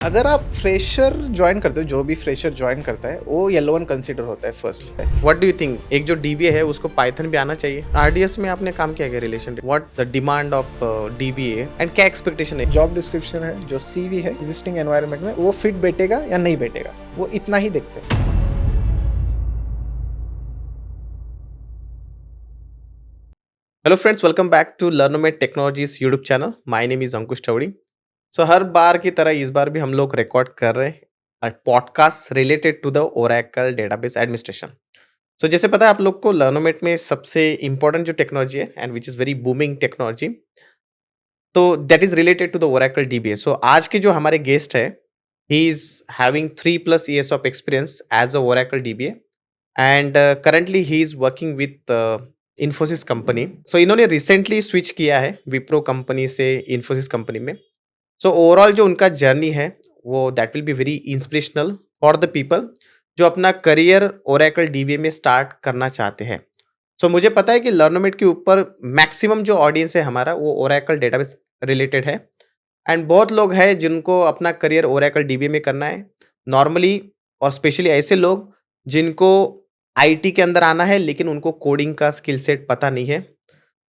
अगर आप fresher join करते हो, जो भी फ्रेशर ज्वाइन करता है वो येलो वन कंसिडर होता है first. What do you think एक जो डीबीए है उसको पाइथन भी आना चाहिए? आरडीएस में आपने काम किया गया relation what the demand of dBA and क्या एक्सपेक्टेशन है? जॉब डिस्क्रिप्शन है, जो सीवी है एग्जिस्टिंग एनवायरनमेंट में वो फिट बैठेगा या नहीं बैठेगा, वो इतना ही देखते हैं। Hello friends, welcome back to Learnomate technologies YouTube channel. My name is Ankush Tawdi. So हर बार की तरह इस बार भी हम लोग रिकॉर्ड कर रहे हैं podcast related to the Oracle database administration. So जैसे पता है आप लोग को, लर्नोमेट में सबसे इंपॉर्टेंट जो टेक्नोलॉजी है and which is very booming technology, तो that is related to the Oracle DBA. So आज के जो हमारे गेस्ट है, he is having 3+ years of experience as a Oracle DBA and currently he is working with Infosys company. So इन्होंने recently switch किया है Wipro company से इन्फोसिस कंपनी में। सो ओवरऑल जो उनका जर्नी है वो that will be very inspirational for the people जो अपना करियर ओरेकल डीबीए में स्टार्ट करना चाहते हैं। सो मुझे पता है कि लर्नोमेट के ऊपर मैक्सिमम जो ऑडियंस है हमारा वो ओरेकल डेटाबेस रिलेटेड है एंड बहुत लोग हैं जिनको अपना करियर ओरेकल डीबीए में करना है नॉर्मली, और स्पेशली ऐसे लोग जिनको आईटी के अंदर आना है लेकिन उनको कोडिंग का स्किल सेट पता नहीं है।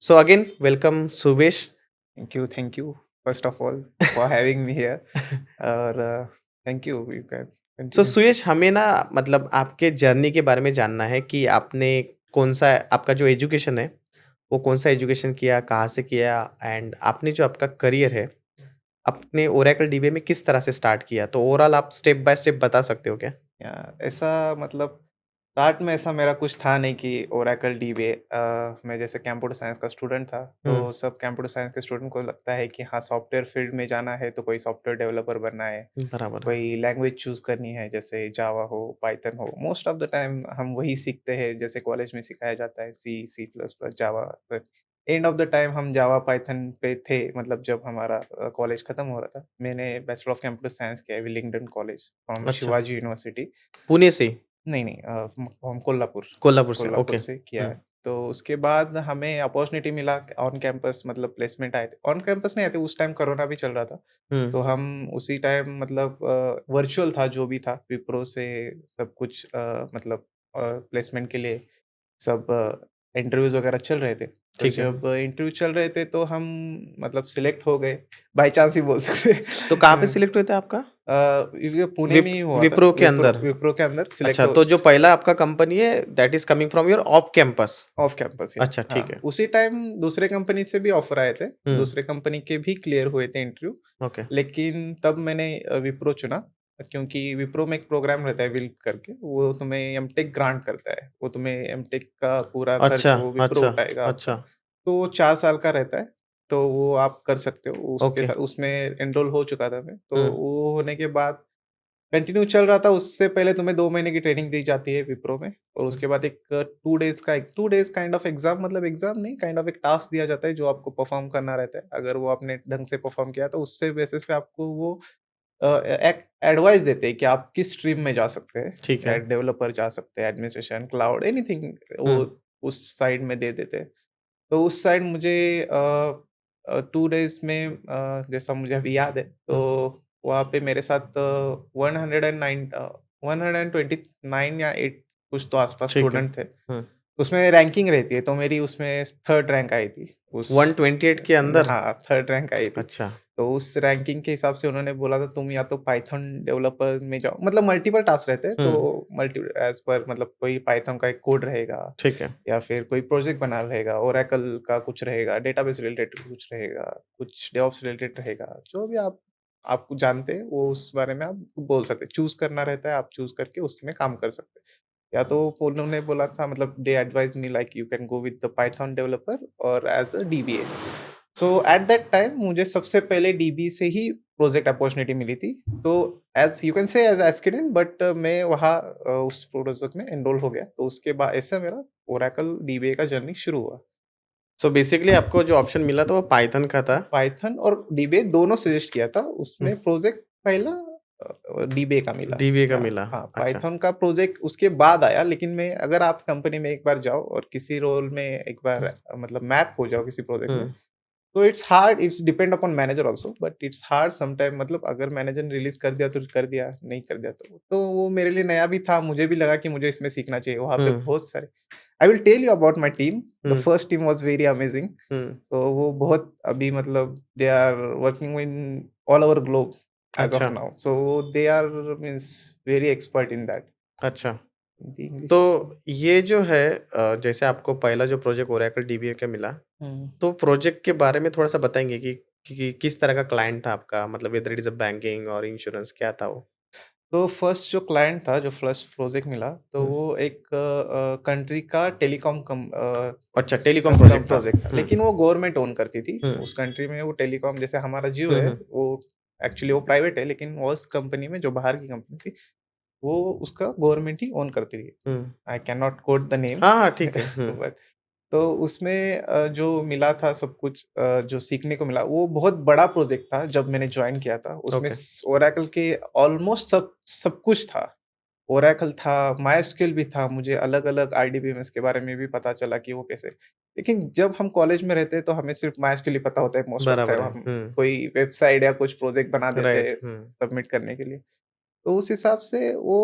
So again welcome Suvesh. Thank you first of all for having me here. और thank you can so continue. Suyash, हमें ना मतलब आपके जर्नी के बारे में जानना है कि आपने कौन सा आपका जो एजुकेशन है वो कौन सा एजुकेशन किया, कहाँ से किया एंड आपने जो आपका करियर है अपने ओरेकल डीबीए में किस तरह से स्टार्ट किया, तो ओवरऑल आप स्टेप बाय स्टेप बता सकते हो क्या? या ऐसा मतलब स्टार्ट में ऐसा मेरा कुछ था नहीं कि ओरेकल डीबीए। मैं जैसे कंप्यूटर साइंस का स्टूडेंट था, हम्म। तो सब कंप्यूटर साइंस के स्टूडेंट को लगता है कि हाँ, सॉफ्टवेयर फील्ड में जाना है तो कोई सॉफ्टवेयर डेवलपर बनना है, बराबर है। कोई लैंग्वेज चूज़ करनी है, जैसे जावा हो, पाइथन हो। मोस्ट ऑफ द टाइम हम वही सीखते हैं, जैसे कॉलेज में सिखाया जाता है C, C plus plus, Java. End of the time हम जावा, पाइथन पे थे। मतलब जब हमारा कॉलेज खत्म हो रहा था, मैंने बैचलर ऑफ कंप्यूटर साइंस किया है विलिंगडन कॉलेज फ्रॉम अच्छा, शिवाजी यूनिवर्सिटी। पुणे से? नहीं, नहीं, हम कोल्हापुर कोल्हापुर से, कोल्हापुर ओके। से किया है। तो उसके बाद हमें अपॉर्च्युनिटी मिला ऑन कैंपस, मतलब प्लेसमेंट आए थे। ऑन कैंपस नहीं आए थे, उस टाइम कोरोना भी चल रहा था। हम्म। तो हम उसी टाइम मतलब वर्चुअल था जो भी था, विप्रो से सब कुछ मतलब प्लेसमेंट के लिए सब इंटरव्यूज़ वगैरह चल रहे थे। तो ठीक है। जब इंटरव्यू चल रहे थे तो हम मतलब सिलेक्ट हो गए, बाय चांस ही बोल सकते तो कहाँ पे हैं। सिलेक्ट हुए थे आपका? ये पुणे में ही हुआ था, विप्रो के विप्रो अंदर? विप्रो के अंदर सिलेक्ट अच्छा, हो। तो जो पहला आपका कंपनी है that is coming from your off campus? Off campus, या अच्छा, ठीक हाँ, है। उसी टाइम दूसरे कंपनी से भी ऑफर आए थे। हुँ, दूसरे कंपनी के भी क्लियर हुए थे इंटरव्यू। ओके। लेकिन तब मैंने विप्रो चुना, क्योंकि विप्रो में एक प्रोग्राम रहता है विल्प करके, वो तुम्हें एमटेक ग्रांट करता है। वो तुम्हें एमटेक का पूरा खर्च अच्छा, वो विप्रो अच्छा, उठाएगा आपका। अच्छा, तो वो 4 साल का रहता है, तो वो आप कर सकते हो। उसके ओके। साथ उसमें एनरोल हो चुका था मैं, तो हुँ, वो होने के बाद कंटिन्यू चल रहा था। उससे पहले तुम्हें 2 महीने की ट्रेनिंग दी जाती है विप्रो में, और हुँ, उसके बाद एक 2 डेज़ काइंड ऑफ एग्ज़ाम, मतलब एग्ज़ाम नहीं, काइंड ऑफ एक टास्क दिया जाता है जो आपको परफ़ॉर्म करना रहता है। अगर वो आपने ढंग से परफ़ॉर्म किया तो उससे बेसिस पे आपको वो एक एडवाइस देते हैं कि आप किस स्ट्रीम में जा सकते हैं। ठीक है। डेवलपर जा सकते हैं, एडमिनिस्ट्रेशन, क्लाउड, एनीथिंग वो हुँ, उस साइड में दे देते हैं। तो उस साइड मुझे 2 डेज़ में जैसा मुझे अभी याद है, हुँ, तो वहाँ पे मेरे साथ 129 या 8 कुछ तो आस-पास ठीक है। स्टूडेंट थे। हुँ, उसमें रैंकिंग रहती है, तो मेरी उसमें 3rd रैंक आई थी। उस 128 के अंदर? हाँ, 3rd रैंक आई थी। अच्छा, तो उस रैंकिंग के हिसाब से उन्होंने बोला था तुम या तो पाइथन डेवलपर में जाओ, मतलब मल्टीपल टास्क रहते हैं, हुँ, तो मल्टी एज़ पर मतलब कोई पाइथन का एक कोड रहेगा, ठीक है। या फिर कोई प्रोजेक्ट बना रहेगा, ओरेकल का कुछ रहेगा, डेटाबेस रिलेटेड कुछ रहेगा, कुछ डेवऑप्स रिलेटेड रहेगा, जो भी आप जानते हैं वो उस बारे में आप बोल सकते हैं। चूज़ करना रहता है, आप चूज़ करके उसमें काम कर सकते हैं। या तो उन्होंने बोला था, मतलब they advise me like you can go with the Python developer और as a DBA. So at that time मुझे सबसे पहले डीबी से ही प्रोजेक्ट अपॉर्च्युनिटी मिली थी। तो as you can say as aspirant, but मैं वहाँ उस प्रोजेक्ट में एनरोल हो गया। तो उसके बाद ऐसे मेरा ओरेकल डीबीए का जर्नी शुरू हुआ। सो बेसिकली आपको जो ऑप्शन मिला था वो पाइथन का था? पाइथन और डीबीए दोनों सजेस्ट किया था, हुँ, उसमें प्रोजेक्ट पहला डीबीए का मिला। डीबीए का या मिला, हाँ, अच्छा। पाइथन का प्रोजेक्ट उसके बाद आया। लेकिन मैं, अगर आप कंपनी में एक बार जाओ और किसी रोल में एक बार मतलब मैप हो जाओ किसी प्रोजेक्ट में, हुँ, तो it's hard, it's depend upon manager also, but it's hard some time, मतलब अगर मैनेजर ने रिलीज़ कर दिया तो कर दिया, नहीं कर दिया तो वो मेरे लिए नया भी था, मुझे भी लगा कि मुझे इसमें सीखना चाहिए। वहाँ पे हुँ, बहुत सारे, I will tell you about my team, the hmm, first team was very amazing. Hmm. तो वो बहुत अभी, मतलब they are working in all over globe as of अच्छा, now. So they are means very expert in that, अच्छा। हिंदी, तो English. ये जो है जैसे आपको पहला जो प्रोजेक्ट ओरेकल डीबीए का मिला, हुँ। तो प्रोजेक्ट के बारे में थोड़ा-सा बताएँगे कि किस तरह का क्लाइंट था आपका? मतलब whether it is a banking और इंश्योरेंस क्या था वो? तो फर्स्ट जो क्लाइंट था, जो फर्स्ट प्रोजेक्ट मिला, तो हुँ। वो एक कंट्री का टेलीकॉम अच्छा, टेलीकॉम कम प्रोजेक्ट था। प्रोजेक्ट था, हुँ, लेकिन वो गवर्नमेंट ओन करती थी। हुँ, उस कंट्री में वो टेलीकॉम, जैसे हमारा जियो हुँ, है, हुँ, वो एक्चुअली वो प्राइवेट है, लेकिन वो उस कंपनी में, जो बाहर की कंपनी थी, वो उसका गवर्नमेंट ही ओन करती थी। Hmm. I can not quote the name हाँ, हाँ, ठीक है। हुँ, बट तो उसमें जो मिला था सब कुछ, जो सीखने को मिला, वो बहुत बड़ा प्रोजेक्ट था जब मैंने जॉइन किया था। उसमें ओके। ओरेकल के ऑलमोस्ट सब सब कुछ था। ओरेकल था, मायस्क्यूएल भी था, मुझे अलग-अलग आरडीबीएमएस के बारे में भी पता चला कि वो कैसे, लेकिन जब हम कॉलेज में रहते हैं तो हमें सिर्फ मायस्क्यूएल ही पता होता है मोस्ट ऑफ द बराबर टाइम। है। हम हुँ, कोई वेबसाइट या कुछ प्रोजेक्ट बना देते राइट। हैं हुँ, सबमिट करने के लिए। तो उस हिसाब से वो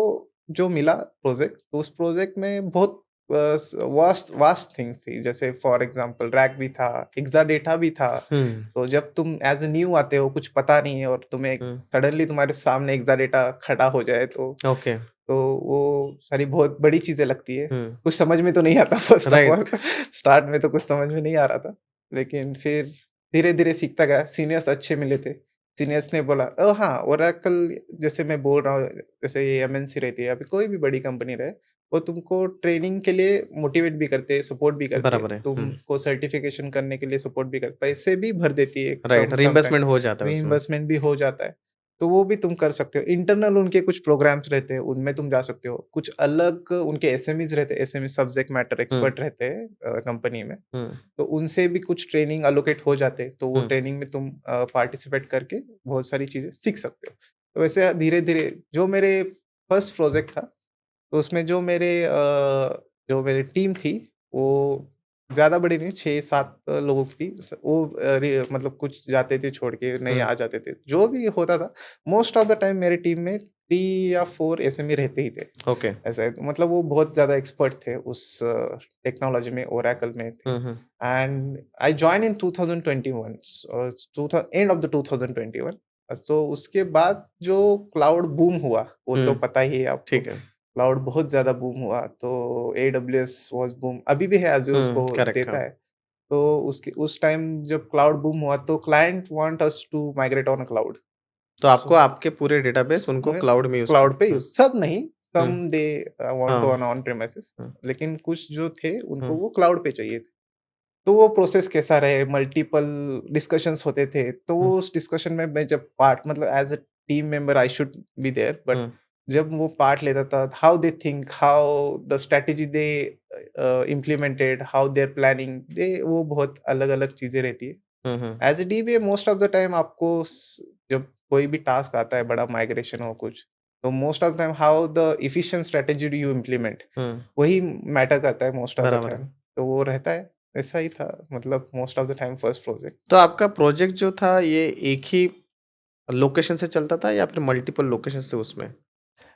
जो मिला प्रोजेक्ट, तो उस प्रोजेक्ट में बहुत वास्ट वास्ट थिंग्स थी। जैसे फॉर एग्जांपल रैक भी था, एक्साडेटा भी था। हुँ, तो जब तुम एज़ अ न्यू आते हो, कुछ पता नहीं है, और तुम्हें हुँ। सडनली तुम्हारे सामने एक्साडेटा खड़ा हो जाए, ओके। तो वो सारी बहुत बड़ी चीज़ें लगती है। हुँ, कुछ समझ में तो नहीं आता first of all right. Start में तो कुछ समझ में नहीं आ रहा था। लेकिन फिर धीरे-धीरे सीखता गया, सीनियर्स अच्छे मिले थे। सीनियर्स ने बोला हाँ, ओरेकल, जैसे मैं बोल रहा हूँ, जैसे ये एमएनसी रहती है, अभी कोई भी बड़ी कंपनी रहे, वो तुमको ट्रेनिंग के लिए मोटिवेट भी करते हैं, सपोर्ट भी करते हैं। बराबर है। हुँ, तुमको सर्टिफ़िकेशन करने के लिए सपोर्ट भी कर, पैसे भी भर देती है राइट, सम काइंड, रिइंबर्समेंट हो जाता है उसमें। रीइंबर्समेंट भी हो जाता है। तो वो भी तुम कर सकते हो। इंटरनल उनके कुछ प्रोग्राम्स रहते हैं, उनमें तुम जा सकते हो। कुछ अलग उनके एसएमईज़ रहते हैं, एसएमई सब्जेक्ट मैटर हुँ, एक्सपर्ट रहते हैं कंपनी में। हुँ, तो उनसे भी कुछ ट्रेनिंग एलोकेट हो जाते हैं, तो वो हुँ, ट्रेनिंग में तुम पार्टिसिपेट करके बहुत सारी चीज़ें सीख सकते हो। तो वैसे धीरे-धीरे जो मेरे फर्स्ट प्रोजेक्ट था, तो उसमें जो मेरी टीम थी, वो ज़्यादा बड़ी नहीं, 6-7 लोगों की थी। वो मतलब कुछ जाते थे छोड़ के, नहीं हुँ, आ जाते थे। जो भी होता था, मोस्ट ऑफ द टाइम मेरी टीम में 3 या 4 एसएमई रहते ही थे। ओके। ऐसा है, मतलब वो बहुत ज़्यादा एक्सपर्ट थे उस टेक्नोलॉजी में, ओरेकल में थे। Hmm, hmm, and I join in 2021, end of the 2021। तो उसके बाद जो क्लाउड बूम हुआ, वो तो हुँ, पता ही है आपको। ठीक है। क्लाउड बहुत ज़्यादा बूम हुआ, तो एडब्ल्यूएस वाज़ बूम, अभी भी है, अज़ूर हुँ, उसको करेक्ट देता हाँ। है। तो उसके उस टाइम जब क्लाउड बूम हुआ, तो client want us to migrate on a cloud. तो आपको सो आपके पूरे डेटाबेस उनको मैं क्लाउड में यूज़ कर क्लाउड पे हुँ, यूज़, सब नहीं, हुँ, सम दे वांट टू हाँ, ऑन ऑन प्रेमिसेस, हुँ, लेकिन कुछ जो थे हुँ, उनको वो क्लाउड पे चाहिए थे। तो वो प्रोसेस कैसा रहे, मल्टीपल डिस्कशंस होते थे, तो हुँ, वो उस डिस्कशन में मैं जब पार्ट, मतलब as a team member I should be there, but hmm, जब वो पार्ट लेता था, how they think, how the strategy they implemented, how they are planning, they वो बहुत अलग-अलग चीज़ें रहती है। Hmm, hmm, as a DBA most of the time आपको जब कोई भी टास्क आता है, बड़ा माइग्रेशन हो कुछ, तो most of the time how the efficient strategy do you implement, hmm, वही मैटर करता है मोस्ट ऑफ द बराबर है। टाइम। तो वो रहता है, ऐसा ही था, मतलब most of the time first project. तो आपका प्रोजेक्ट जो था ये एक ही लोकेशन से चलता था या फिर मल्टीपल लोकेशन से उसमें?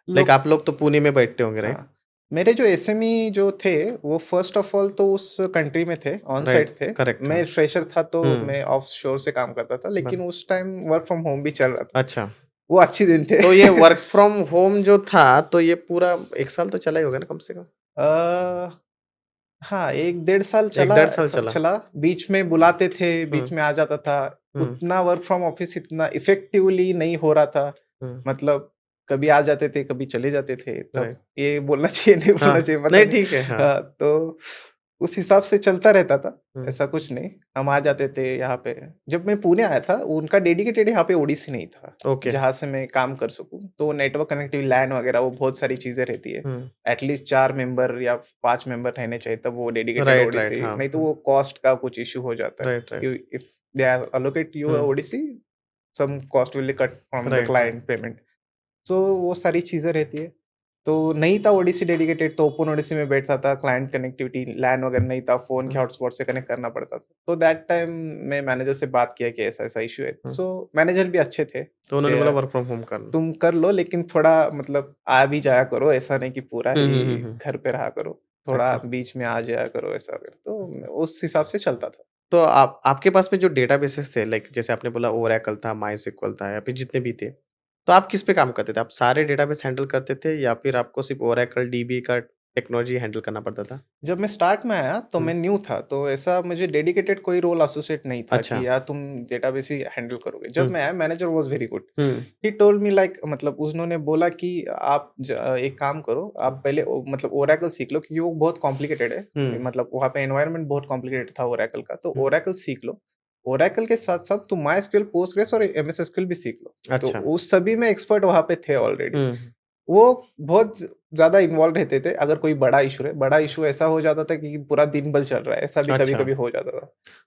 लाइक लोग आप लोग तो पुणे में बैठते होंगे राइट? हाँ, मेरे जो एसएमई जो थे, वो फर्स्ट ऑफ ऑल तो उस कंट्री में थे, ऑन साइट राइट, थे। करेक्ट हाँ। मैं फ्रेशर था, तो हुँ, मैं ऑफशोर से काम करता था, लेकिन बर उस टाइम वर्क फ्रॉम होम भी चल रहा था। अच्छा। वो अच्छे दिन थे। तो ये वर्क फ्रॉम होम जो था, तो ये पूरा 1 साल तो चला ही होगा ना कम से कम? अ हाँ, 1 डेढ़ साल 1 चला, डेढ़ साल ऐसा चला। चला। बीच में बुलाते थे, हुँ, बीच में आ जाता था। हुँ, उतना वर्क फ्रॉम ऑफिस इतना इफ़ेक्टिवली नहीं हो रहा था। हुँ, मतलब कभी आ जाते थे, कभी चले जाते थे। तब राइट। ये बोलना चाहिए, नहीं बोलना हाँ, चाहिए पता नहीं नहीं। ठीक है, हाँ। हाँ, तो उस हिसाब से चलता रहता था, हुँ, ऐसा कुछ नहीं। हम आ जाते थे यहाँ पे। जब मैं पुणे आया था, उनका डेडिकेटेड यहाँ पे ओडिसी नहीं था, ओके। जहाँ से मैं काम कर सकूँ। तो नेटवर्क कनेक्टिविटी, लैन वगैरह, वो बहुत सारी चीज़ें रहती है। हुँ, एटलीस्ट 4 मेंबर या 5 मेंबर रहने चाहिए, तब वो डेडिकेटेड राइट, राइट, ओडिसी, हाँ, नहीं तो हाँ। वो कॉस्ट का कुछ इश्यू हो जाता है। Right, right. You if they are allocate you hmm, ODC, some cost will cut from the right, right. Client payment. So वो सारी चीज़ें रहती है। तो नहीं था ओडीसी डेडिकेटेड, तो ओपन ओडीसी में बैठता था, क्लाइंट कनेक्टिविटी लैन वगैरह नहीं था, फ़ोन के हुँ, हॉटस्पॉट से कनेक्ट करना पड़ता था। तो दैट टाइम मैं मैनेजर से बात किया कि ऐसा-ऐसा इश्यू है। हुँ। सो मैनेजर भी अच्छे थे तो उन्होंने कि बोला वर्क फ्रॉम होम करना। तुम कर लो लेकिन थोड़ा मतलब आ भी जाया करो, ऐसा नहीं कि पूरा हुँ, ही हुँ, हुँ, हुँ। घर पे रहा करो। थोड़ा अच्छा, बीच में आ जाया करो ऐसा वगैरह। अच्छा। तो उस हिसाब से चलता था। तो आप आपके पास में जो डेटाबेसेस थे लाइक जैसे आपने बोला ओरेकल था, मायस्क्ल था या फिर जितने भी थे, तो आप किस पे काम करते थे? आप सारे डेटाबेस हैंडल करते थे या फिर आपको सिर्फ़ ओरेकल डीबी का टेक्नोलॉजी हैंडल करना पड़ता था? जब मैं स्टार्ट में आया तो हुँ, मैं न्यू था, तो ऐसा मुझे डेडिकेटेड कोई रोल एसोसिएट नहीं था अच्छा। कि यार तुम डेटाबेस ही हैंडल करोगे। जब हुँ, मैं आया manager was very good. Hmm, he told me like मतलब उन्होंने बोला कि आप एक काम करो, हुँ, आप पहले मतलब ओरेकल सीख लो क्योंकि वो बहुत कॉम्प्लिकेटेड है। हुँ, मतलब वहाँ पे एनवायरनमेंट बहुत कॉम्प्लिकेटेड था ओरेकल का, तो हुँ। ओरेकल सीख लो। ओरेकल के साथ-साथ तुम मायस्क्ल, पोस्टग्रेस और एमएस एसक्यूएल भी सीख लो। तो अच्छा। उस सभी में एक्सपर्ट वहाँ पे थे ऑलरेडी। हुँ, वो बहुत ज़्यादा इन्वॉल्व रहते थे, अगर कोई बड़ा इश्यू है, बड़ा इश्यू ऐसा हो जाता था कि पूरा दिन भर चल रहा है, ऐसा भी अच्छा। कभी-कभी हो जाता था।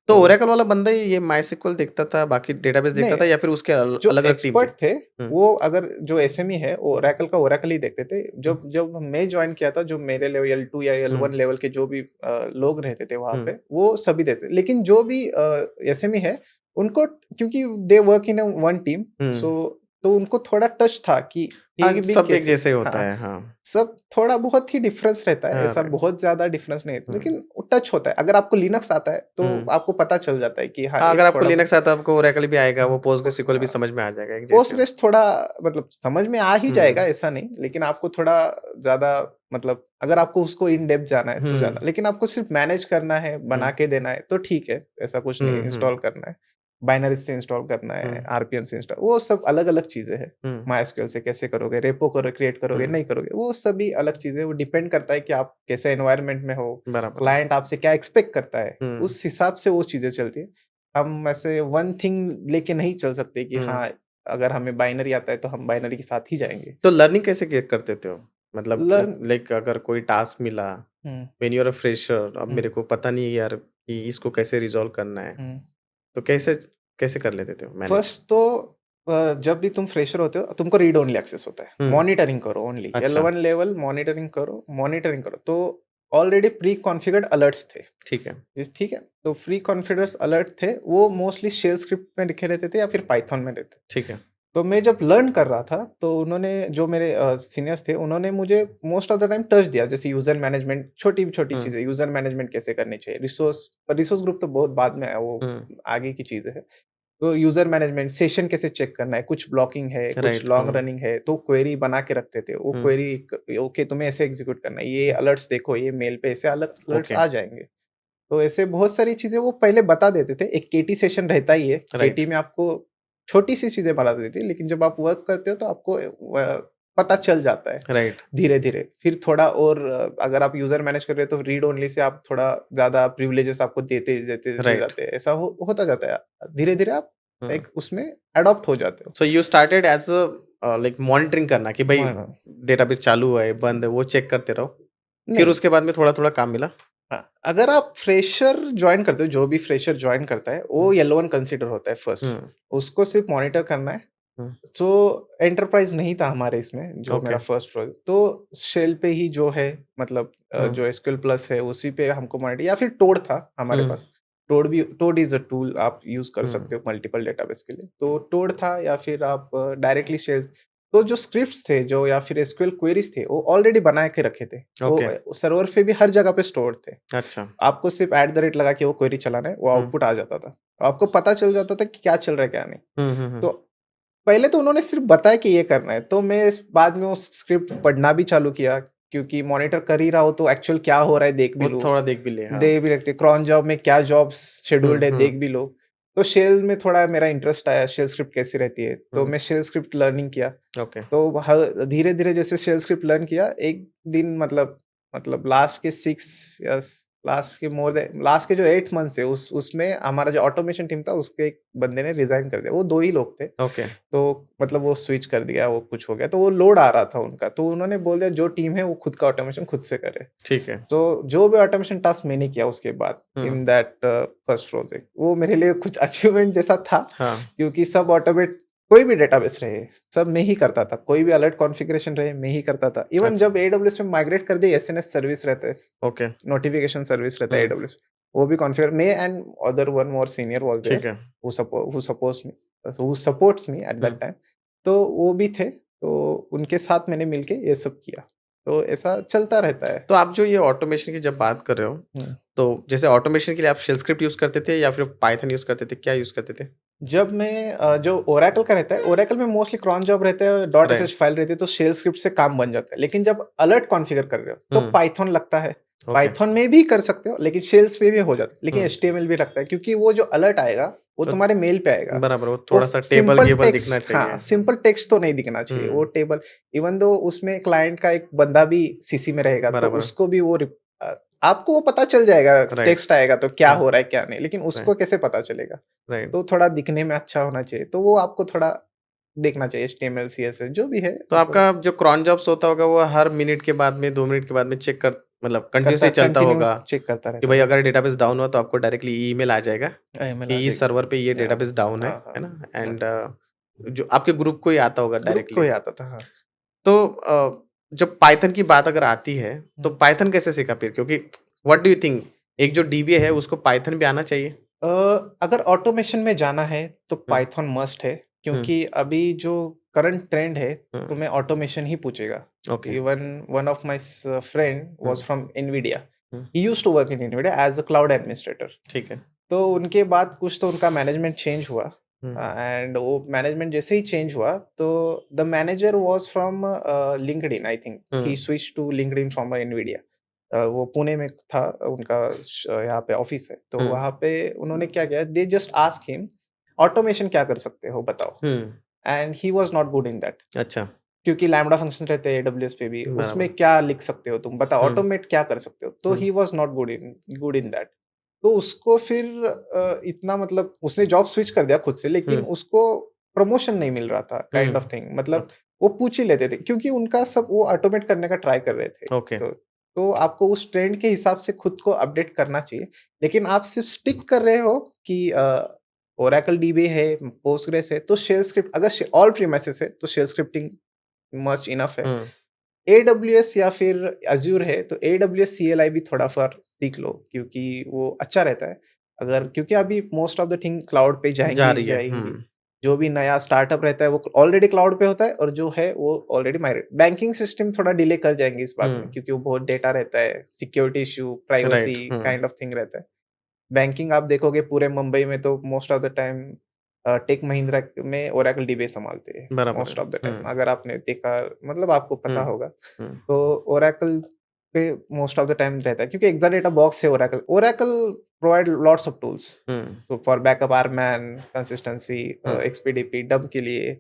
तो तो ओरेकल वाला बंदा ही ये मायस्क्ल देखता था, बाकी डेटाबेस देखता नहीं, था या फिर उसके जो अलग-अलग टीम थी? एक्सपर्ट थे, हुँ, वो अगर जो एसएमई है, वो हुँ, ओरेकल का ओरेकल ही देखते थे। हुँ, जब जब मैं जॉइन किया था, जो मेरे लेवल L2 या हुँ, L1 लेवल के जो भी लोग रहते थे वहाँ हुँ, पे, वो सभी देते। लेकिन जो भी एसएमई है, उनको क्योंकि they work in a one team, hmm. तो उनको थोड़ा टच था कि हाँ, ये भी सब एक कैसे जैसे ही होता हाँ। है, हाँ। सब थोड़ा बहुत ही डिफरेंस रहता है, हाँ, ऐसा राइट। बहुत ज़्यादा डिफरेंस नहीं है, हुँ, लेकिन टच होता है। अगर आपको लिनक्स आता है, तो हुँ। आपको पता चल जाता है कि हाँ, हाँ, ये अगर आपको थोड़ा बहुत लिनक्स आता है, आपको ओरेकल भी आएगा, वो पोस्ट पोस्टग्रेसक्यूएल भी समझ में आ जाएगा, एक जैसे हो। पोस्टग्रेस थोड़ा मतलब समझ में आ ही जाएगा, हुँ, ऐसा नहीं, लेकिन आपको थोड़ा ज़्यादा मतलब अगर आपको उसको इन डेप्थ जाना है, तो हुँ, ज़्यादा। लेकिन आपको सिर्फ मैनेज करना है, हुँ, बना के देना है, तो ठीक है, ऐसा कुछ नहीं हुँ, है, हुँ, इंस्टॉल करना है। बाइनरीज़ से इंस्टॉल करना हुँ, है, आरपीएम से इंस्टॉल वो सब अलग-अलग चीज़ें हैं। हुँ, मायस्क्यूएल से कैसे करोगे, रेपो करो क्रिएट करोगे, हुँ, नहीं करोगे, वो सभी अलग चीज़ें, वो डिपेंड करता है कि आप कैसे एनवायरनमेंट में हो, बराबर है। क्लाइंट आपसे क्या एक्सपेक्ट करता है, हुँ, उस हिसाब से वो चीज़ें चलती हैं। हम ऐसे वन थिंग लेके नहीं चल सकते कि हुँ। हाँ, अगर हमें बाइनरी आता है, तो हम बाइनरी के साथ ही जाएँगे। तो लर्निंग कैसे करते थे हो? मतलब लर्न लाइक अगर कोई टास्क मिला, hmm, when you are a fresher अब हुँ, मेरे को पता नहीं है यार कि इसको कैसे रिज़ॉल्व करना है, हुँ। तो कैसे कैसे कर लेते थे मैनेज? फर्स्ट तो जब भी तुम फ्रेशर होते हो, तुमको रीड ओनली एक्सेस होता है। हुँ, मॉनिटरिंग करो ओनली, अच्छा, L1 लेवल मॉनिटरिंग करो। तो ऑलरेडी प्री कॉन्फिगर्ड अलर्ट्स थे। ठीक है। ठीक है? तो प्री कॉन्फिगर्ड अलर्ट थे, वो मोस्टली शेल स्क्रिप्ट में लिखे रहते थे या फिर पाइथन में रहते थे। ठीक है। तो मैं जब लर्न कर रहा था, तो उन्होंने जो मेरे सीनियर्स थे, उन्होंने मुझे most of the time touch दिया, जैसे यूज़र मैनेजमेंट, छोटी-छोटी हुँ, चीज़ें, यूज़र मैनेजमेंट कैसे करनी चाहिए, रिसोर्स ग्रुप तो बहुत बाद में आया, वो हुँ, आगे की चीज़ें हैं। तो यूज़र मैनेजमेंट, सेशन कैसे चेक करना है, कुछ ब्लॉकिंग है, कुछ राइट, लॉन्ग हुँ, रनिंग है, तो क्वेरी बना के रखते थे। वो हुँ, क्वेरी ओके, तुम्हें ऐसे एग्ज़ीक्यूट करना है, ये अलर्ट्स देखो, ये मेल पे ऐसे अलग अलर्ट्स ओके, आ जाएँगे। तो ऐसे बहुत सारी चीज़ें वो पहले बता देते थे। एक केटी सेशन रहता ही है। राइट, केटी में आपको छोटी-सी चीज़ें बता देती है, लेकिन जब आप वर्क करते हो तो आपको पता चल जाता है राइट, धीरे-धीरे। फिर थोड़ा और अगर आप यूज़र मैनेज कर रहे हो तो रीड ओनली से आप थोड़ा ज़्यादा प्रिविलेजेस आपको देते राइट, जाते हैं। ऐसा होता जाता है। धीरे-धीरे आप हुँ। एक उसमें एडॉप्ट हो जाते हो। So you started as like monitoring करना कि भाई हाँ, डेटाबेस चालू है, बंद है, वो चेक करते रहो। फिर नहीं उसके बाद में थोड़ा-थोड़ा काम मिला? हाँ, अगर आप फ्रेशर जॉइन करते हो, जो भी फ्रेशर जॉइन करता है, हुँ, वो L1 कंसीडर होता है फर्स्ट। हुँ, उसको सिर्फ मॉनिटर करना है। हुँ, सो एंटरप्राइज़ नहीं था हमारे इसमें, जो ओके, मेरा फर्स्ट प्रोजेक्ट, तो शेल पे ही जो है मतलब हुँ, जो एसक्यूएल प्लस है, उसी पे हमको मॉनिटर या फिर टोड था हमारे हुँ, पास। टोड इज़ अ टूल आप यूज़ कर हुँ, सकते हो मल्टीपल डेटाबेस के लिए। तो टोड था या फिर आप डायरेक्टली शेल, तो जो स्क्रिप्ट्स थे जो या फिर एसक्यूएल क्वेरीज़ थे, वो ऑलरेडी बना के रखे थे। वो ओके, सर्वर पे भी हर जगह पे स्टोर्ड थे। अच्छा, आपको सिर्फ एट द रेट लगा के वो क्वेरी चलाना है, वो हुँ, आउटपुट आ जाता था। आपको पता चल जाता था कि क्या चल रहा है, क्या नहीं। हुँ, हुँ, हुँ, तो पहले तो उन्होंने सिर्फ़ बताया कि ये करना है, तो मैं इस बाद में वो स्क्रिप्ट पढ़ना भी चालू किया, क्योंकि मॉनिटर कर ही रहा हूँ, तो एक्चुअल क्या हो रहा है देख भी वो लूँ। थोड़ा देख भी लिए, हाँ। दे भी रखते क्रॉन जॉब में क्या जॉब्स हुँ, शेड्यूल्ड है हुँ, देख भी लो। तो शेल में थोड़ा मेरा इंटरेस्ट आया, शेल स्क्रिप्ट कैसी रहती है, तो हुँ, मैं शेल स्क्रिप्ट लर्निंग किया। ओके, तो ह धीरे-धीरे जैसे शेल स्क्रिप्ट लर्न किया, एक दिन मतलब लास्ट के 6 यस लास्ट के जो 8 मंथ्स है, उसमें हमारा जो ऑटोमेशन टीम था, उसके एक बंदे ने रिज़ाइन कर दिया। वो 2 ही लोग थे। ओके, तो मतलब वो स्विच कर दिया, वो कुछ हो गया, तो वो लोड आ रहा था उनका, तो उन्होंने बोल दिया जो टीम है वो खुद का ऑटोमेशन खुद से करे। ठीक है। सो जो भी ऑटोमेशन टास्क मैंने किया उसके बाद हुँ, इन दैट फर्स्ट प्रोजेक्ट, वो मेरे लिए कुछ अचीवमेंट जैसा था, हाँ, क्योंकि सब ऑटोमेट कोई भी डेटाबेस रहे, सब मैं ही करता था। कोई भी अलर्ट कॉन्फ़िगरेशन रहे, मैं ही करता था। इवन अच्छा। जब एडब्ल्यूएस में माइग्रेट कर दिए, एसएनएस सर्विस रहता है, ओके। नोटिफ़िकेशन सर्विस रहता है हुँ, एडब्ल्यूएस, वो भी कॉन्फ़िगर मैं and other one more senior was there ठीक है। Who supports me at hmm. That time. तो वो भी थे, तो उनके साथ मैंने मिलके ये सब किया। तो ऐसा चलता रहता है। तो आप जो ये ऑटोमेशन की जब बात कर रहे हो, हुँ। तो जैसे ऑटोमेशन के लिए आप शेल स्क्रिप्ट यूज़ करते थे या फिर पाइथन यूज़ करते थे? क्या यूज़ करते थे? जब मैं जो ओरेकल का रहता है, ओरेकल में मोस्टली cron जॉब रहता है, डॉट राइट। एसएच फाइल रहती है, तो शेल स्क्रिप्ट से काम बन जाता है। लेकिन जब अलर्ट कॉन्फ़िगर कर रहे हो, तो हुँ, पाइथन लगता है। ओके। पाइथन में भी कर सकते हो, लेकिन शेल्स पे भी हो जाता है। लेकिन हुँ, एचटीएमएल भी लगता है, क्योंकि वो जो अलर्ट आएगा, वो तो तुम्हारे मेल पे आएगा। बराबर वो वो थोड़ा-सा सिंपल टेबल-गेबल दिखना टेक्स्ट, चाहिए। हाँ, सिंपल टेक्स्ट तो नहीं दिखना चाहिए। वो हुँ, टेबल, इवन दो उसमें क्लाइंट का एक बंदा भी सीसी में रहेगा, तो बराबर, उसको भी आपको वो पता चल जाएगा, राइट। टेक्स्ट आएगा तो क्या हुँ, हो रहा है, क्या नहीं। लेकिन राइट, उसको कैसे पता चलेगा? राइट। तो थोड़ा दिखने में अच्छा होना चाहिए, तो वो आपको थोड़ा देखना चाहिए, एचटीएमएल, सीएसएस जो भी है, तो मतलब आपका जो क्रॉन जॉब्स होता होगा वो हर मिनट के बाद में 2 मिनट के बाद में चेक कर मतलब करता कंटिन्यूअसली चलता कंटिन्यू होगा चेक करता कि रहता भाई था। अगर डेटाबेस डाउन हुआ तो आपको डायरेक्टली ईमेल आ जाएगा ईमेल आ कि इस जाएगी। सर्वर पे ये या डेटाबेस डाउन हाँ, है हाँ, ना? हाँ। एंड जो आपके ग्रुप को ही आता होगा ग्रुप को डायरेक्टली। ही आता था, हाँ। तो जब पाइथन की बात अगर आती है तो हुँ। पाइथन कैसे सीखा फिर? क्योंकि व्हाट डू यू थिंक एक जो डीबीए है उसको पाइथन भी आना चाहिए? अ, अगर ऑटोमेशन में जाना है, तो हुँ, पाइथन मस्ट है, हुँ, क्योंकि अभी जो करंट ट्रेंड है, हुँ, तुम्हें ऑटोमेशन ही पूछेगा। Okay, even one of my friend um, was from Nvidia. Um, he used to work in Nvidia as a cloud administrator. ठीक है। तो उनके बाद कुछ तो उनका मैनेजमेंट चेंज हुआ, हुँ, एंड वो मैनेजमेंट जैसे ही चेंज हुआ, तो the manager was from LinkedIn, I think he um, switch to LinkedIn from Nvidia. वो पुणे में था, उनका यहाँ पे ऑफिस है, तो हुँ, वहाँ पे उन्होंने क्या किया, they just ask him, automation क्या कर सकते हो बताओ। Hmm, and he was not good in that, अच्छा, क्योंकि लैम्बडा फंक्शंस रहते हैं एडब्ल्यूएस पे भी, उसमें बराबर। क्या लिख सकते हो तुम बताओ, हुँ, ऑटोमेट क्या कर सकते हो, तो hmm, he was not good in that. तो उसको फिर इतना, मतलब उसने जॉब स्विच कर दिया खुद से, लेकिन हुँ, उसको प्रमोशन नहीं मिल रहा था, काइंड ऑफ हुँ, थिंग, मतलब ओके, वो पूछ ही लेते थे, क्योंकि उनका सब वो ऑटोमेट करने का ट्राई कर रहे थे। ओके, तो आपको उस ट्रेंड के हिसाब से खुद को अपडेट करना चाहिए, लेकिन आप सिर्फ स्टिक कर रहे हो कि ओरेकल डीबी है, पोस्टग्रेस है, तो शेल स्क्रिप्ट, अगर ऑल प्रीमिसेस है, तो शेल स्क्रिप्टिंग मच इनफ है। हुँ, एडब्ल्यूएस या फिर अज़ूर है, तो एडब्ल्यूएस सीएलआई भी थोड़ा-सा सीख लो, क्योंकि वो अच्छा रहता है। अगर, क्योंकि अभी most of the thing cloud पे जाएँगी जा ही रही है। हुँ, जाएँगी। जो भी नया स्टार्टअप रहता है, वो ऑलरेडी क्लाउड पे होता है, और जो है वो ऑलरेडी माइग्रेट। बैंकिंग सिस्टम थोड़ा डिले कर जाएँगे इस बात में, हुँ, क्योंकि वो बहुत डेटा रहता है, security issue, right, privacy um, kind of thing रहता है। बैंकिंग आप देखोगे पूरे मुंबई में, तो most of the time Tech Mahindra में ओरेकल डीबी संभालते हैं, बराबर है। Most of the time, um, अगर आपने देखा, मतलब आपको पता हुँ, होगा। हुँ, तो ओरेकल पे मोस्ट ऑफ द टाइम रहता है, क्योंकि एक्साडेटा बॉक्स है Oracle. Oracle provide lots of tools, hmm, तो for backup, RMAN, consistency, hmm, expdp, डब के लिए,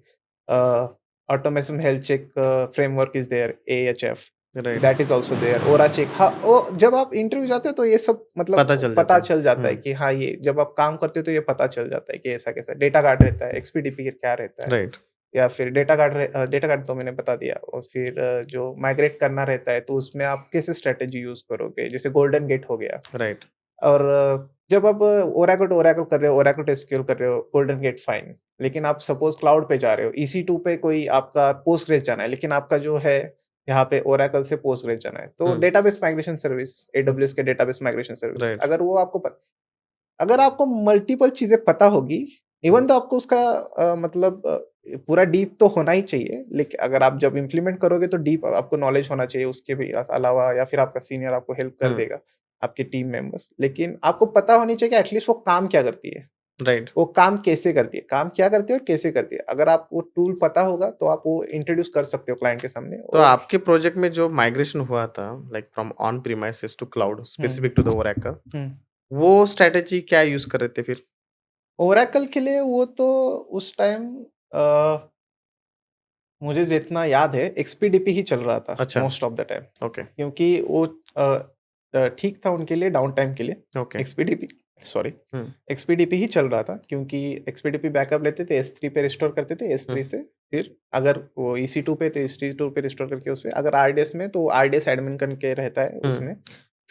automation health check framework is there, AHF, right, that is also there, ora check. हाँ, ओ जब आप इंटरव्यू जाते हो, तो ये सब मतलब पता चल जाता पता है। चल जाता है हुँ, कि हाँ, ये जब आप काम करते हो, तो ये पता चल जाता है कि ऐसा कैसा डेटा गार्ड रहता है, एक्सपीडीपी क्या रहता है। राइट, या फिर डेटा कार्ड तो मैंने बता दिया, और फिर जो माइग्रेट करना रहता है, तो उसमें आप कैसे स्ट्रैटेजी यूज़ करोगे, जैसे गोल्डन गेट हो गया। राइट, और जब आप ओरेकल टू ओरेकल कर रहे हो, ओरेकल टू एसक्यूएल कर रहे हो, गोल्डन गेट फाइन। लेकिन आप सपोज़ क्लाउड पे जा रहे हो, ईसी2 पे कोई आपका पोस्टग्रेस जाना है, लेकिन आपका जो है यहाँ पे ओरेकल से पोस्टग्रेस जाना है, तो हुँ, डेटाबेस माइग्रेशन सर्विस, हुँ, एडब्ल्यूएस के डेटाबेस माइग्रेशन सर्विस, राइट, अगर वो आपको अगर आपको मल्टीपल चीज़ें पता होगी, हुँ, इवन तो आपको उसका मतलब पूरा डीप तो होना ही चाहिए, लेकिन अगर आप जब इम्प्लीमेंट करोगे, तो डीप आपको नॉलेज होना चाहिए उसके भी अलावा, या फिर आपका सीनियर आपको हेल्प कर हुँ, देगा, आपके टीम मेंबर्स। लेकिन आपको पता होनी चाहिए कि एटलीस्ट वो काम क्या करती है, राइट। वो काम कैसे करती है, काम क्या करती है और कैसे करती है। अगर आप वो टूल पता होगा, तो आप वो इंट्रोड्यूस कर सकते हो क्लाइंट के सामने, तो और आपके प्रोजेक्ट में जो माइग्रेशन हुआ था like from on premises to cloud hmm, specific to the Oracle, hmm. वो स्ट्रैटेजी क्या यूज़ कर रहे थे फिर? ओरेकल के लिए वो तो उस टाइम अ मुझे जितना याद है, एक्सपीडीपी ही चल रहा था अच्छा, most of the time, okay, क्योंकि वो ठीक था उनके लिए डाउन टाइम के लिए। ओके। एक्सपीडीपी, सॉरी, हुँ, एक्सपीडीपी ही चल रहा था, क्योंकि एक्सपीडीपी बैकअप लेते थे, एस3 पे रिस्टोर करते थे, हुँ, एस3 से फिर अगर वो ईसी2 पे, तो ईसी2 पे रिस्टोर करके उसपे, अगर आरडीएस में, तो आरडीएस एडमिन करके रहता है हुँ, उसमें,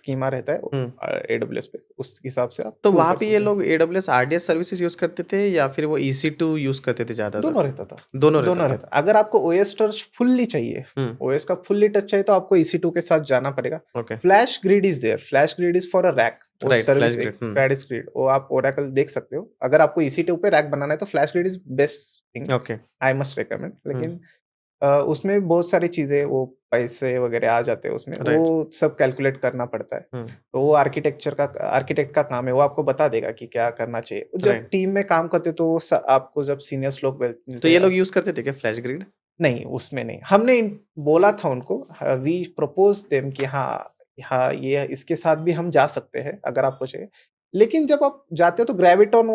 स्कीमा रहता है हुँ। AWS पे, उस हिसाब से आप तो टूल वहाँ कर पे ये सकते हैं। लोग AWS RDS सर्विसेज़ यूज़ करते थे या फिर वो EC2 यूज़ करते थे ज़्यादातर? दोनों रहता था, दोनों रहता दोनों था। रहता। अगर आपको ओएस टच फुल्ली चाहिए, हुँ, ओएस का फुल्ली टच चाहिए तो आपको EC2 के साथ जाना पड़ेगा। Okay. Flash grid is there, flash grid is for a rack, वो राइट, फ्लैश सर्विस एक ग्रिड। हुँ, फ्लैश ग्रिड, वो आप ओरेकल देख सकते हो। अगर आपको EC2 पे रैक बनाना है तो flash grid is best thing, okay. I must recommend. Hmm, लेकिन उसमें बहुत सारी चीज़ें, वो पैसे वगैरह आ जाते हैं उसमें, राइट। वो सब कैलकुलेट करना पड़ता है। हुँ, तो वो आर्किटेक्ट का काम है, वो आपको बता देगा कि क्या करना चाहिए। जब राइट। टीम में काम करते हो तो आपको जब सीनियर्स लोग तो मिलते ये हैं, लोग यूज़ करते थे क्या फ्लैश ग्रिड? नहीं, उसमें नहीं। हमने बोला था उनको, वी प्रपोज़ देम कि हाँ, हाँ, ये इसके साथ भी हम जा सकते हैं अगर आपको चाहिए। लेकिन जब आप जाते हो तो Graviton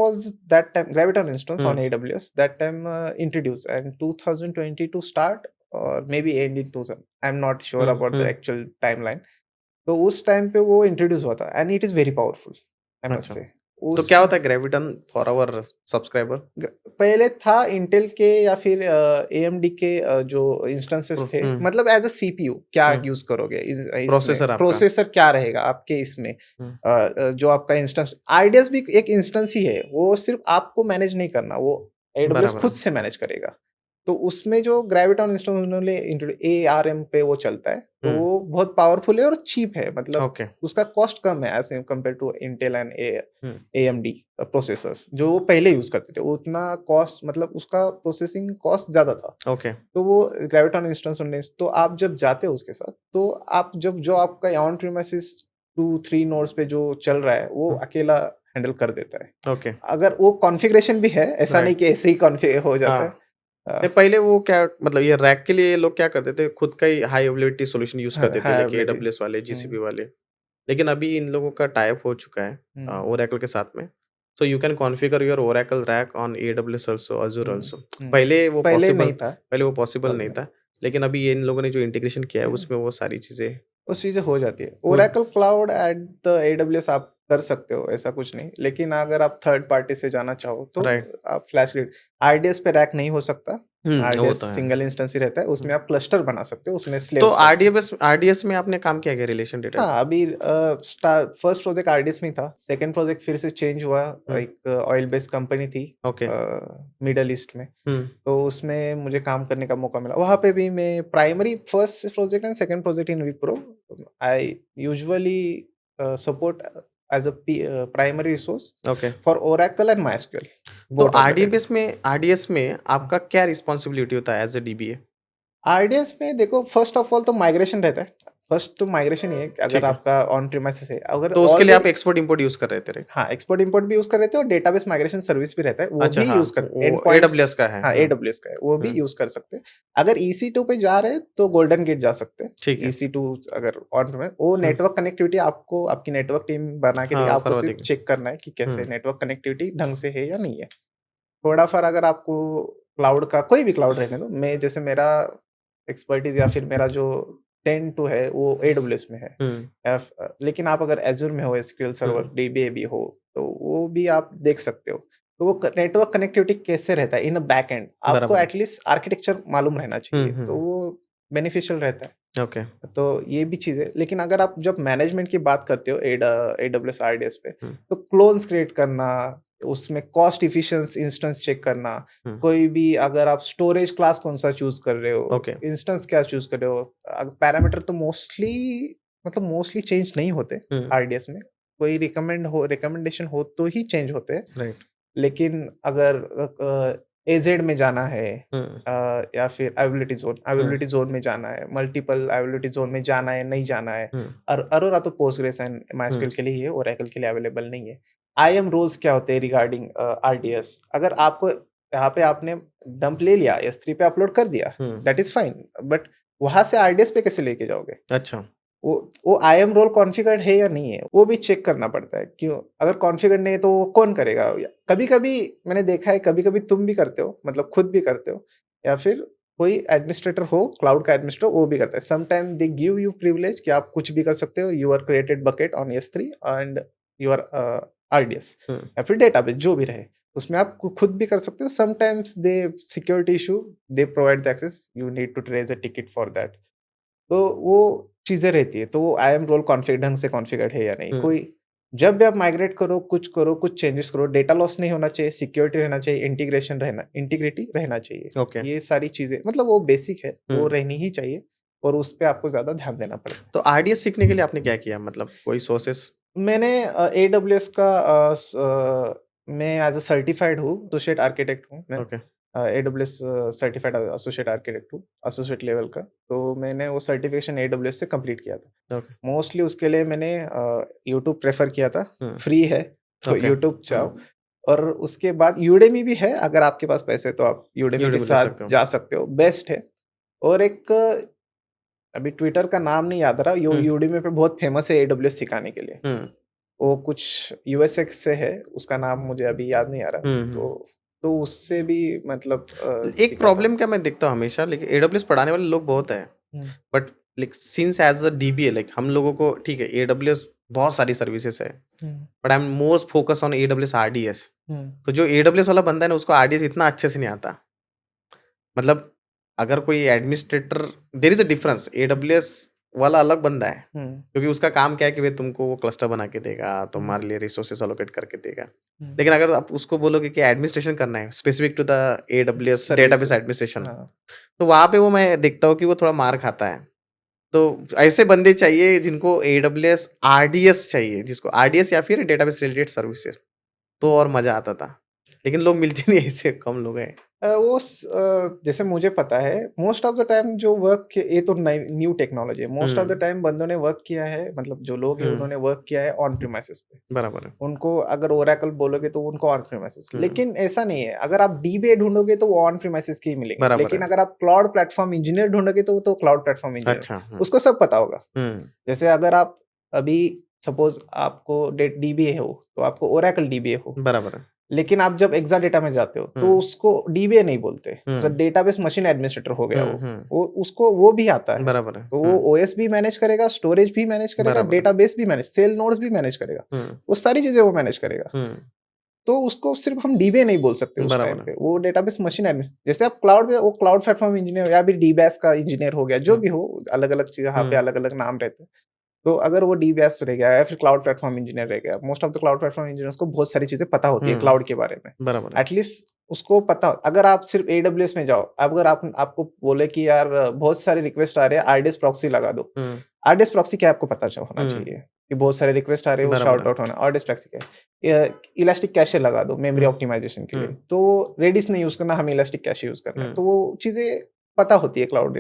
instance hmm, on AWS that time introduced and 2022 start और maybe end in 2000, I am not sure hmm, about the hmm. Actual timeline. तो उस टाइम पे वो इंट्रोड्यूस हुआ था and it is very powerful, I must अच्छा। Say. तो उस क्या होता है ग्रेविटन फॉर आवर सब्सक्राइबर? ग पहले था इंटेल के या फिर AMD के जो इंस्टेंसेस थे, हुँ, मतलब एज़ अ CPU क्या हुँ। यूज़ करोगे इसमें, प्रोसेसर आपका। प्रोसेसर क्या रहेगा आपके इसमें, हुँ, जो आपका इंस्टेंस आईडियाज़ भी एक इंस्टेंस ही है, वो सिर्फ़ आपको मैनेज नहीं करना, वो AWS बराबर खुद है। से मैनेज करेगा। तो उसमें जो ग्रेविटॉन इंस्टेंस उन्होंने ARM पे वो चलता है, तो हुँ, वो बहुत पावरफुल है और चीप है, मतलब ओके। उसका कॉस्ट कम है as compare to Intel and um, AMD processors जो वो पहले यूज़ करते थे, उतना कॉस्ट, मतलब उसका प्रोसेसिंग कॉस्ट ज़्यादा था। ओके। तो वो ग्रेविटॉन इंस्टेंस उन्नीस, तो आप जब जाते हो उसके साथ, तो आप जब जो आपका ऑन प्रीमाइसेस 2-3 नोड्स पे जो चल रहा है, वो हुँ, अकेला हैंडल कर देता है। ओके, अगर वो कॉन्फ़िगरेशन भी है, ऐसा नहीं राइट। कि ऐसे ही कॉन्फ़िगर हो जाता हाँ। है। नहीं पहले वो क्या मतलब ये रैक के लिए ये लोग क्या करते थे, खुद का ही हाई अवेलेबिलिटी सॉल्यूशन यूज़ हाँ, करते थे, हाई लाइक अवेलेबिलिटी। AWS वाले, GCP हुँ, वाले। लेकिन अभी इन लोगों का टाई अप हो चुका है हुँ, ओरेकल के साथ में। So you can configure your Oracle rack on AWS also, Azure hmm, also. Hmm. पहले नहीं था, वो पॉसिबल पहले नहीं नहीं। था। लेकिन अभी ये इन लोगों ने जो इंटीग्रेशन किया है ये उसमें वो सारी चीज़ें वो चीज़ें हो जाती है। हो Oracle cloud at the AWS आप कर सकते हो, ऐसा कुछ नहीं। लेकिन अगर आप थर्ड पार्टी से जाना चाहो, तो राइट। आप फ्लैश ग्रिड आरडीएस पे रैक नहीं हो सकता। वो आरडीएस तो है। सिंगल इंस्टेंस ही रहता है, हुँ। उसमें आप क्लस्टर बना सकते हो, उसमें तो स्लेव्स रहते हैं। आरडीएस में आपने काम किया क्या रिलेशन डेटा का? हाँ, अभी फर्स्ट प्रोजेक्ट आरडीएस में ही था, सेकंड प्रोजेक्ट फिर से चेंज हुआ, हुँ, एक ऑयल बेस्ड कंपनी थी ओके। मिडल ईस्ट में। हुँ, तो उसमें मुझे काम करने का मौका मिला। वहाँ पे भी मैं primary first project and second project in Wipro, I usually support as a primary resource okay. For Oracle and MySQL, तो both of the time. RDS में आपका क्या रिस्पॉन्सिबिलिटी होता है एज़ अ डीबीए? आरडीएस में देखो, फर्स्ट ऑफ ऑल तो migration रहता है। फर्स्ट तो माइग्रेशन ही है कि अगर ठीक है। आपका ऑन प्रीमाइसेस है, अगर तो उसके लिए आप ऑलरेडी एक्सपोर्ट इंपोर्ट यूज़ कर रहे थे, राइट? हाँ, एक्सपोर्ट इंपोर्ट भी यूज़ कर रहे थे और डेटाबेस माइग्रेशन सर्विस भी रहता है, वो अच्छा भी हाँ, यूज़ कर वो एंडपॉइंट्स। एडब्ल्यूएस का है। हाँ, हुँ, एडब्ल्यूएस का है, वो भी हुँ, यूज़ कर सकते हैं। अगर EC2 पे जा रहे हैं तो गोल्डन गेट जा सकते हैं। ठीक है। EC2 अगर ऑन में, वो हुँ, नेटवर्क कनेक्टिविटी आपको आपकी नेटवर्क टीम बना के देगी, हाँ, वो आपको करवा सिर्फ देंगे। चेक करना है कि कैसे हुँ, नेटवर्क कनेक्टिविटी ढंग से है या नहीं है। थोड़ा-फार अगर आपको क्लाउड का, कोई भी क्लाउड रहने दो, मैं जैसे मेरा एक्सपर्टीज़ या फिर मेरा जो 10 टू है वो AWS में है। हुँ, लेकिन आप अगर एज़्योर में हो, एसक्यूएल हुँ, सर्वर, डीबीए हो, तो वो भी आप देख सकते हो। तो वो क नेटवर्क कनेक्टिविटी कैसे रहता है इन अ बैक एंड, आपको बराबर है। एटलीस्ट आर्किटेक्चर मालूम रहना हुँ, चाहिए, तो हुँ, वो बेनिफिशियल रहता है। ओके। तो ये भी चीज़ है, लेकिन अगर आप जब मैनेजमेंट की बात करते हो AWS आरडीएस पे, हुँ, तो क्लोन्स क्रिएट करना, उसमें कॉस्ट एफिशिएंसी इंस्टेंस चेक करना, हुँ, कोई भी अगर आप स्टोरेज क्लास कौन-सा चूज़ कर रहे हो, ओके। इंस्टेंस क्या चूज़ कर रहे हो, पैरामीटर तो मोस्टली चेंज नहीं होते हुँ, आरडीएस में। कोई रिकमेंडेशन हो तो ही चेंज होते हैं। राइट। लेकिन अगर एजेड में जाना है, हुँ, या फिर हुँ, अवेलेबिलिटी ज़ोन में जाना है, मल्टीपल अवेलेबिलिटी ज़ोन में जाना है, नहीं जाना है। हुँ, और अरोरा तो पोस्टग्रेस एंड हुँ, मायस्क्यूएल के लिए ही है, ओरेकल के लिए अवेलेबल नहीं है। आईएम रोल्स क्या होते हैं रिगार्डिंग आरडीएस? अगर आपको यहाँ पे आपने डंप ले लिया, S3 पे अपलोड कर दिया, हुँ, दैट इज़ फाइन, बट वहाँ से आरडीएस पे कैसे लेके जाओगे? अच्छा। वो आईएम रोल कॉन्फ़िगर्ड है या नहीं है, वो भी चेक करना पड़ता है। क्यों? अगर कॉन्फ़िगर्ड नहीं है तो वो कौन करेगा? या कभी-कभी मैंने देखा है, कभी-कभी तुम भी करते हो, मतलब खुद भी करते हो, या फिर कोई एडमिनिस्ट्रेटर हो, क्लाउड का एडमिनिस्ट्रेटर, वो भी करता है। Sometime they give you privilege कि आप कुछ भी कर सकते हो, your created bucket on S3 and your RDS hmm, या फिर डेटाबेस जो भी रहे, उसमें आप खुद भी कर सकते हो। Sometimes they security issue, they provide the access, you need to raise a ticket for that. तो वो चीज़ें रहती है, तो वो आईएम रोल कॉन्फ़िग ढंग से कॉन्फ़िगर्ड है या नहीं। हुँ, कोई जब भी आप माइग्रेट करो, कुछ चेंजेस करो, डेटा लॉस नहीं होना चाहिए, सिक्योरिटी रहना चाहिए, इंटीग्रिटी रहना चाहिए। ओके। ये सारी चीज़ें मतलब वो बेसिक है, वो हुँ। रहनी ही चाहिए और उस पे आपको ज़्यादा ध्यान देना पड़ता है। तो आरडीएस सीखने के लिए आपने क्या किया? मतलब कोई सोर्सेस? मैंने एडब्ल्यूएस का मैं एज़ अ सर्टिफाइड हूँ, एसोसिएट आर्किटेक्ट हूँ मैं। Okay, AWS certified associate architect हूँ, एसोसिएट लेवल का। तो मैंने वो सर्टिफिकेशन एडब्ल्यूएस से कंप्लीट किया था। ओके। मोस्टली उसके लिए मैंने यूट्यूब प्रेफ़र किया था, हुँ, फ्री है तो ओके। यूट्यूब जाओ हुँ, और उसके बाद यूडेमी भी है, अगर आपके पास पैसे तो आप यूडेमी के यूट्यूब ले साथ सकते हो। जा सकते हो, बेस्ट है। और एक अभी ट्विटर का नाम नहीं याद आ रहा, हुँ, यूडेमी पे बहुत फ़ेमस है एडब्ल्यूएस सिखाने के लिए। हुँ, वो कुछ यूएसए से है, उसका नाम मुझे अभी याद नहीं आ रहा। हुँ, हुँ। तो उससे भी मतलब एक सीखा था। प्रॉब्लम क्या मैं देखता हूँ हमेशा, लेकिन एडब्ल्यूएस पढ़ाने वाले लोग बहुत हैं, hmm, but like since as a DBA like हम लोगों को ठीक है, एडब्ल्यूएस बहुत सारी सर्विसेज़ है, hmm, but I am most focus on AWS RDS. Hmm, तो जो एडब्ल्यूएस वाला बंदा है ना, उसको आरडीएस इतना अच्छे से नहीं आता। मतलब अगर कोई administrator, there is a difference, AWS वाला अलग बंदा है, हुँ, क्योंकि उसका काम क्या है कि भई तुमको वो क्लस्टर बना के देगा, हुँ, तुम्हारे लिए रिसोर्सेज़ एलोकेट करके देगा। हुँ। लेकिन अगर आप उसको बोलोगे कि एडमिनिस्ट्रेशन करना है, specific to the AWS database services administration, हाँ, तो वहाँ पे वो मैं देखता हूँ कि वो थोड़ा मार खाता है। तो ऐसे बंदे चाहिए जिनको एडब्ल्यूएस आरडीएस चाहिए, जिसको आरडीएस या फिर डेटाबेस रिलेटेड सर्विसेज़, तो और मज़ा आता था। लेकिन लोग मिलते नहीं ऐसे कम लोग हैं। जैसे मुझे पता है मोस्ट ऑफ द टाइम जो वर्क ये तो नई न्यू टेक्नोलॉजी है। Most of the hmm, time बंदों ने वर्क किया है मतलब जो लोग हैं हुँ, उन्होंने वर्क किया है ऑन प्रीमाइसेस पे। बराबर है। उनको अगर ओरेकल बोलोगे तो उनको ऑन प्रीमाइसेस हुँ, लेकिन ऐसा नहीं है। अगर आप डीबीए ढूँढोगे तो वो ऑन प्रीमाइसेस के ही मिलेंगे। बराबर लेकिन है। अगर आप क्लाउड प्लेटफ़ॉर्म इंजीनियर ढूँढोगे तो वो तो क्लाउड प्लेटफ़ॉर्म इंजीनियर अच्छा, हुँ, उसको सब पता होगा। हुँ, जैसे अगर आप अभी सपोज़ आपको डे डीबीए हो, तो आपको ओरेकल डीबीए हो। बराबर है। लेकिन आप जब एक्साडेटा में जाते हो, तो हुँ, उसको डीबीए नहीं बोलते, मतलब हुँ, डेटाबेस मशीन एडमिनिस्ट्रेटर हो गया हुँ, वो। हुँ, वो उसको वो भी आता है। बराबर है। तो वो हुँ, ओएस भी मैनेज करेगा, स्टोरेज भी मैनेज करेगा, बराबर है। डेटाबेस भी मैनेज सेल नोड्स भी मैनेज करेगा। हुँ, वो सारी चीज़ें वो मैनेज करेगा। हुँ, तो उसको सिर्फ़ हम डीबीए नहीं बोल सकते उस टाइम बराबर है। पे। वो डेटाबेस मशीन जैसे आप क्लाउड में वो क्लाउड प्लेटफ़ॉर्म इंजीनियर या फिर डीबैस का इंजीनियर हो गया, जो हुँ, भी हो, अलग-अलग चीज़ यहाँ पे हुँ, अलग-अलग नाम रहते हैं। तो अगर वो डीबीएस रह गया या फिर क्लाउड प्लेटफ़ॉर्म इंजीनियर रह गया, most of the cloud platform engineers को बहुत सारी चीज़ें पता होती है हुँ, क्लाउड के बारे में। बराबर है। एटलीस्ट उसको पता अगर आप सिर्फ़ एडब्ल्यूएस में जाओ, अगर आप आपको बोले कि यार बहुत सारे रिक्वेस्ट आ रहे हैं, आरडीएस प्रॉक्सी लगा दो। हुँ, आरडीएस प्रॉक्सी क्या है आपको पता होना हुँ, चाहिए कि बहुत सारे रिक्वेस्ट आ रहे हैं, वो बराबर सॉर्ट है। आउट होना है। आरडीएस प्रॉक्सी क्या है? इलास्टिक कैशे लगा दो मेमोरी हुँ, ऑप्टिमाइज़ेशन के लिए। हुँ, तो रेडिस नहीं यूज़ करना, हमें इलास्टिक कैशे यूज़ करना है। हुँ, तो वो चीज़ें पता होती है क्लाउड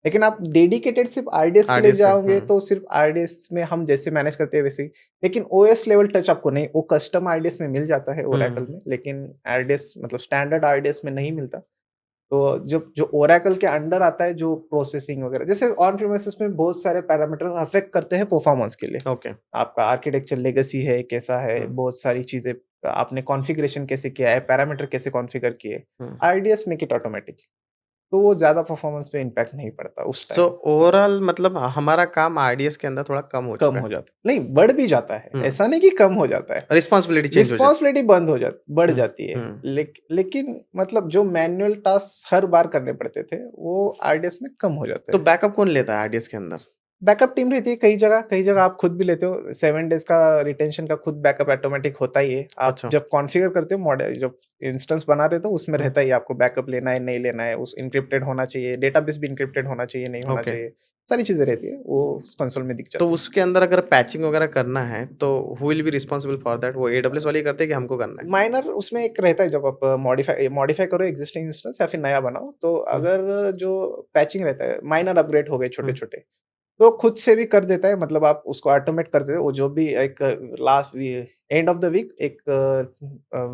लेकिन आप डेडिकेटेड सिर्फ़ आरडीएस के लिए आरडीएस पे जाओगे हुँ, तो सिर्फ़ आरडीएस में हम जैसे मैनेज करते हैं वैसे ही। लेकिन ओएस लेवल टच आपको नहीं वो कस्टम आरडीएस में मिल जाता है ओरेकल हुँ, में, लेकिन आरडीएस मतलब स्टैंडर्ड आरडीएस में नहीं मिलता। तो जब जो ओरेकल के अंडर आता है जो प्रोसेसिंग वगैरह जैसे ऑन प्रीमिसेस में बहुत सारे पैरामीटर्स अफेक्ट करते हैं परफॉर्मेंस के लिए। ओके। आपका आर्किटेक्चर लेगेसी है, कैसा है, हुँ, बहुत सारी चीज़ें आपने कॉन्फ़िगरेशन कैसे किया है, पैरामीटर कैसे कॉन्फ़िगर किए। Hmm. RDS make it automatic. तो वो ज़्यादा परफॉर्मेंस पे इम्पैक्ट नहीं पड़ता उस सो टाइम। ओवरऑल मतलब हमारा काम आरडीएस के अंदर थोड़ा कम हो कम चुका हो है। जाता है। नहीं, बढ़ भी जाता है। हुँ, ऐसा नहीं कि कम हो जाता है। रिस्पॉन्सिबिलिटी चेंज हो जाती रिस्पॉन्सिबिलिटी बंद हो जा बढ़ है। हुँ, जाती है। हुँ। लेकिन मतलब जो मैनुअल टास्क हर बार करने पड़ते थे, वो आरडीएस में कम हो जाते तो हैं। बैकअप कौन लेता है आरडीएस के अंदर? बैकअप टीम रहती है कई जगह आप खुद भी लेते हो। 7 डेज़ का रिटेंशन का खुद बैकअप ऑटोमैटिक होता ही है। आप अच्छा। जब कॉन्फ़िगर करते हो जब इंस्टेंस बना रहे हो तो उसमें हुँ, रहता ही है आपको बैकअप लेना है, नहीं लेना है, उस एन्क्रिप्टेड होना चाहिए, डेटाबेस भी एन्क्रिप्टेड होना चाहिए, नहीं होना ओके। चाहिए। सारी चीज़ें रहती है, वो उस कंसोल में दिख तो जाती है। उसके अंदर अगर पैचिंग वगैरह करना है, तो who will be responsible for that? वो एडब्ल्यूएस वाले ही करते हैं कि हमको करना है? माइनर उसमें एक रहता है जब आप मॉडिफाई करो एक्जिस्टिंग इंस्टेंस या फिर नया बनाओ, तो हुँ, अगर जो पैचिंग रहता है, माइनर अपग्रेड हो गए हुँ, छोटे-छोटे, तो खुद से भी कर देता है मतलब आप उसको ऑटोमेट कर देते हो। वो जो भी एक last we end of the week एक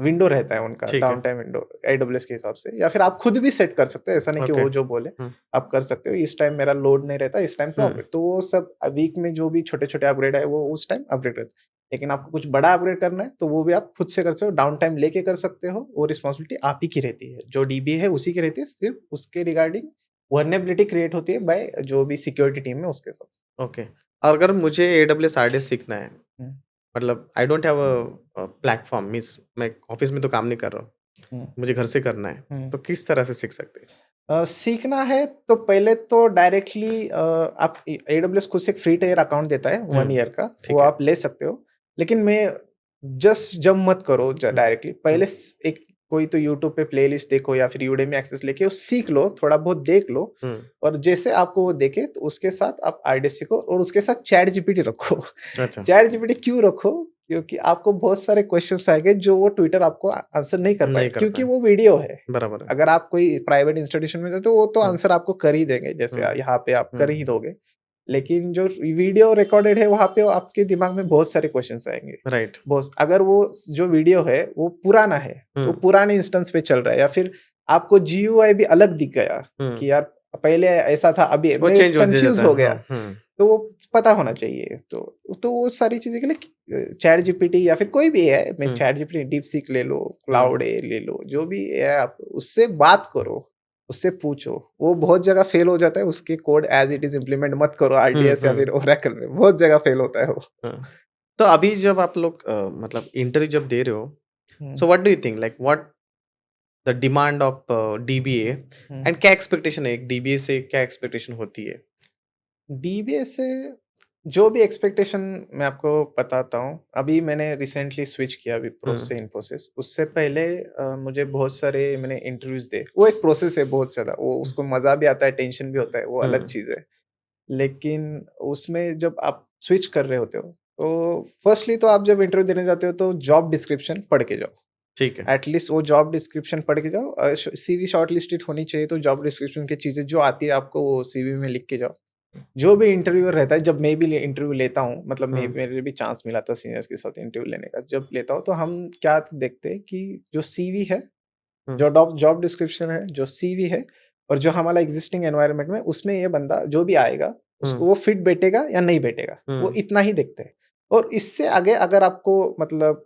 विंडो रहता है उनका ठीक है। डाउन टाइम विंडो एडब्ल्यूएस के हिसाब से या फिर आप खुद भी सेट कर सकते हो। ऐसा नहीं कि ओके। वो जो बोले, हुँ, आप कर सकते हो। इस टाइम मेरा लोड नहीं रहता, इस टाइम तो हुँ, अपग्रेड तो वो सब वीक में जो भी छोटे-छोटे अपग्रेड है, वो उस टाइम अपग्रेड रहता है। लेकिन आपको कुछ बड़ा अपग्रेड करना है, तो वो भी आप खुद से कर सकते हो, डाउन टाइम लेके कर सकते हो, वो रिस्पॉन्सिबिलिटी आप ही की रहती है। जो डीबी है उसी की रहती है, सिर्फ़ उसके रिगार्डिंग वल्नरेबिलिटी क्रिएट होती है बाय जो भी सिक्योरिटी टीम है उसके साथ। ओके। अगर मुझे एडब्ल्यूएस आरडीएस सीखना है, हुँ, मतलब आई डोंट हैव प्लेटफ़ॉर्म, मीन्स मैं ऑफ़िस में तो काम नहीं कर रहा हूँ, हुँ, मुझे घर से करना है, हुँ। तो किस तरह से सीख सकते हैं? सीखना है तो पहले तो डायरेक्टली आप AWS खुद से एक फ्री टायर अकाउंट देता है 1 ईयर का, ठीक वो है। आप ले सकते हो। लेकिन मैं जस्ट जंप मत करो डायरेक्टली, पहले एक कोई तो यूट्यूब पे प्लेलिस्ट देखो या फिर यूडेमी एक्सेस लेके वो सीख लो, थोड़ा बहुत देख लो, और जैसे आपको वो देखे तो उसके साथ आप आईडी सीखो, और उसके साथ चैट जीपीटी रखो। अच्छा। चैट जीपीटी क्यों रखो? क्योंकि आपको बहुत सारे क्वेश्चंस आएंगे जो वो ट्विटर आपको आंसर नहीं कर नहीं पाएगा, कर क्योंकि पाए। वो वीडियो है। बराबर है। अगर आप कोई प्राइवेट इंस्टीट्यूशन में जाते हो, वो तो हुँ। आंसर आपको कर ही देंगे, जैसे हुँ। यहाँ पे आप कर ही हुँ। दोगे। लेकिन जो वीडियो रिकॉर्डेड है, वहाँ पे आपके दिमाग में बहुत सारे क्वेश्चंस आएँगे। राइट। बहुत अगर वो जो वीडियो है, वो पुराना है, वो हुँ। पुराने इंस्टेंस पे चल रहा है, या फिर आपको जीयूआई भी अलग दिख गया हुँ। कि यार पहले ऐसा था, अभी वो मैं चेंज हो दिया कन्फ्यूज़ जाता हो है। गया। हाँ। हुँ। तो वो पता होना चाहिए। तो वो सारी चीज़ें के लिए चैट जीपीटी या फिर कोई भी एआई में, हुँ। चैट जीपीटी, डीपसीक ले लो, हुँ। क्लाउड ए ले लो, जो भी एआई आप उससे बात करो, उससे पूछो। वो बहुत जगह फेल हो जाता है, उसके code as it is implement मत करो हुँ। आरडीएस या फिर हुँ। ओरेकल में, बहुत जगह फेल होता है वो। हाँ। तो अभी जब आप लोग मतलब इंटरव्यू जब दे रहे हो, hmm, so what do you think like what the demand of DBA hmm. And क्या एक्सपेक्टेशन है? एक डीबीए से क्या एक्सपेक्टेशन होती है? डीबीएस से जो भी एक्सपेक्टेशन मैं आपको बताता हूँ। अभी मैंने रिसेंटली स्विच किया विप्रो हुँ। से इन्फोसिस। उससे पहले मुझे बहुत सारे मैंने इंटरव्यूज़ दिए। वो एक प्रोसेस है बहुत ज़्यादा, वो हुँ। उसको मज़ा भी आता है, टेंशन भी होता है, वो अलग हुँ। चीज़ है। लेकिन उसमें जब आप स्विच कर रहे होते हो, तो फर्स्टली तो आप जब इंटरव्यू देने जाते हो तो जॉब डिस्क्रिप्शन पढ़ के जाओ। ठीक है। एटलीस्ट वो जॉब डिस्क्रिप्शन पढ़ के जाओ। सीवी शॉर्टलिस्टेड होनी चाहिए, तो जॉब डिस्क्रिप्शन की चीज़ें जो आती है आपको, वो सीवी में लिख के जाओ। जो भी इंटरव्यूअर रहता है, जब मैं भी इंटरव्यू लेता हूँ, मतलब हुँ। मेरे भी चांस मिला था सीनियर्स के साथ इंटरव्यू लेने का। जब लेता हूँ तो हम क्या देखते हैं कि जो सीवी है, हुँ। जो जॉब जॉब डिस्क्रिप्शन है, जो सीवी है, और जो हमारा एग्जिस्टिंग एनवायरनमेंट में, उसमें ये बंदा जो भी आएगा, उसको हुँ। वो फिट बैठेगा या नहीं बैठेगा, वो हुँ। इतना ही देखते हैं। और इससे आगे अगर आपको मतलब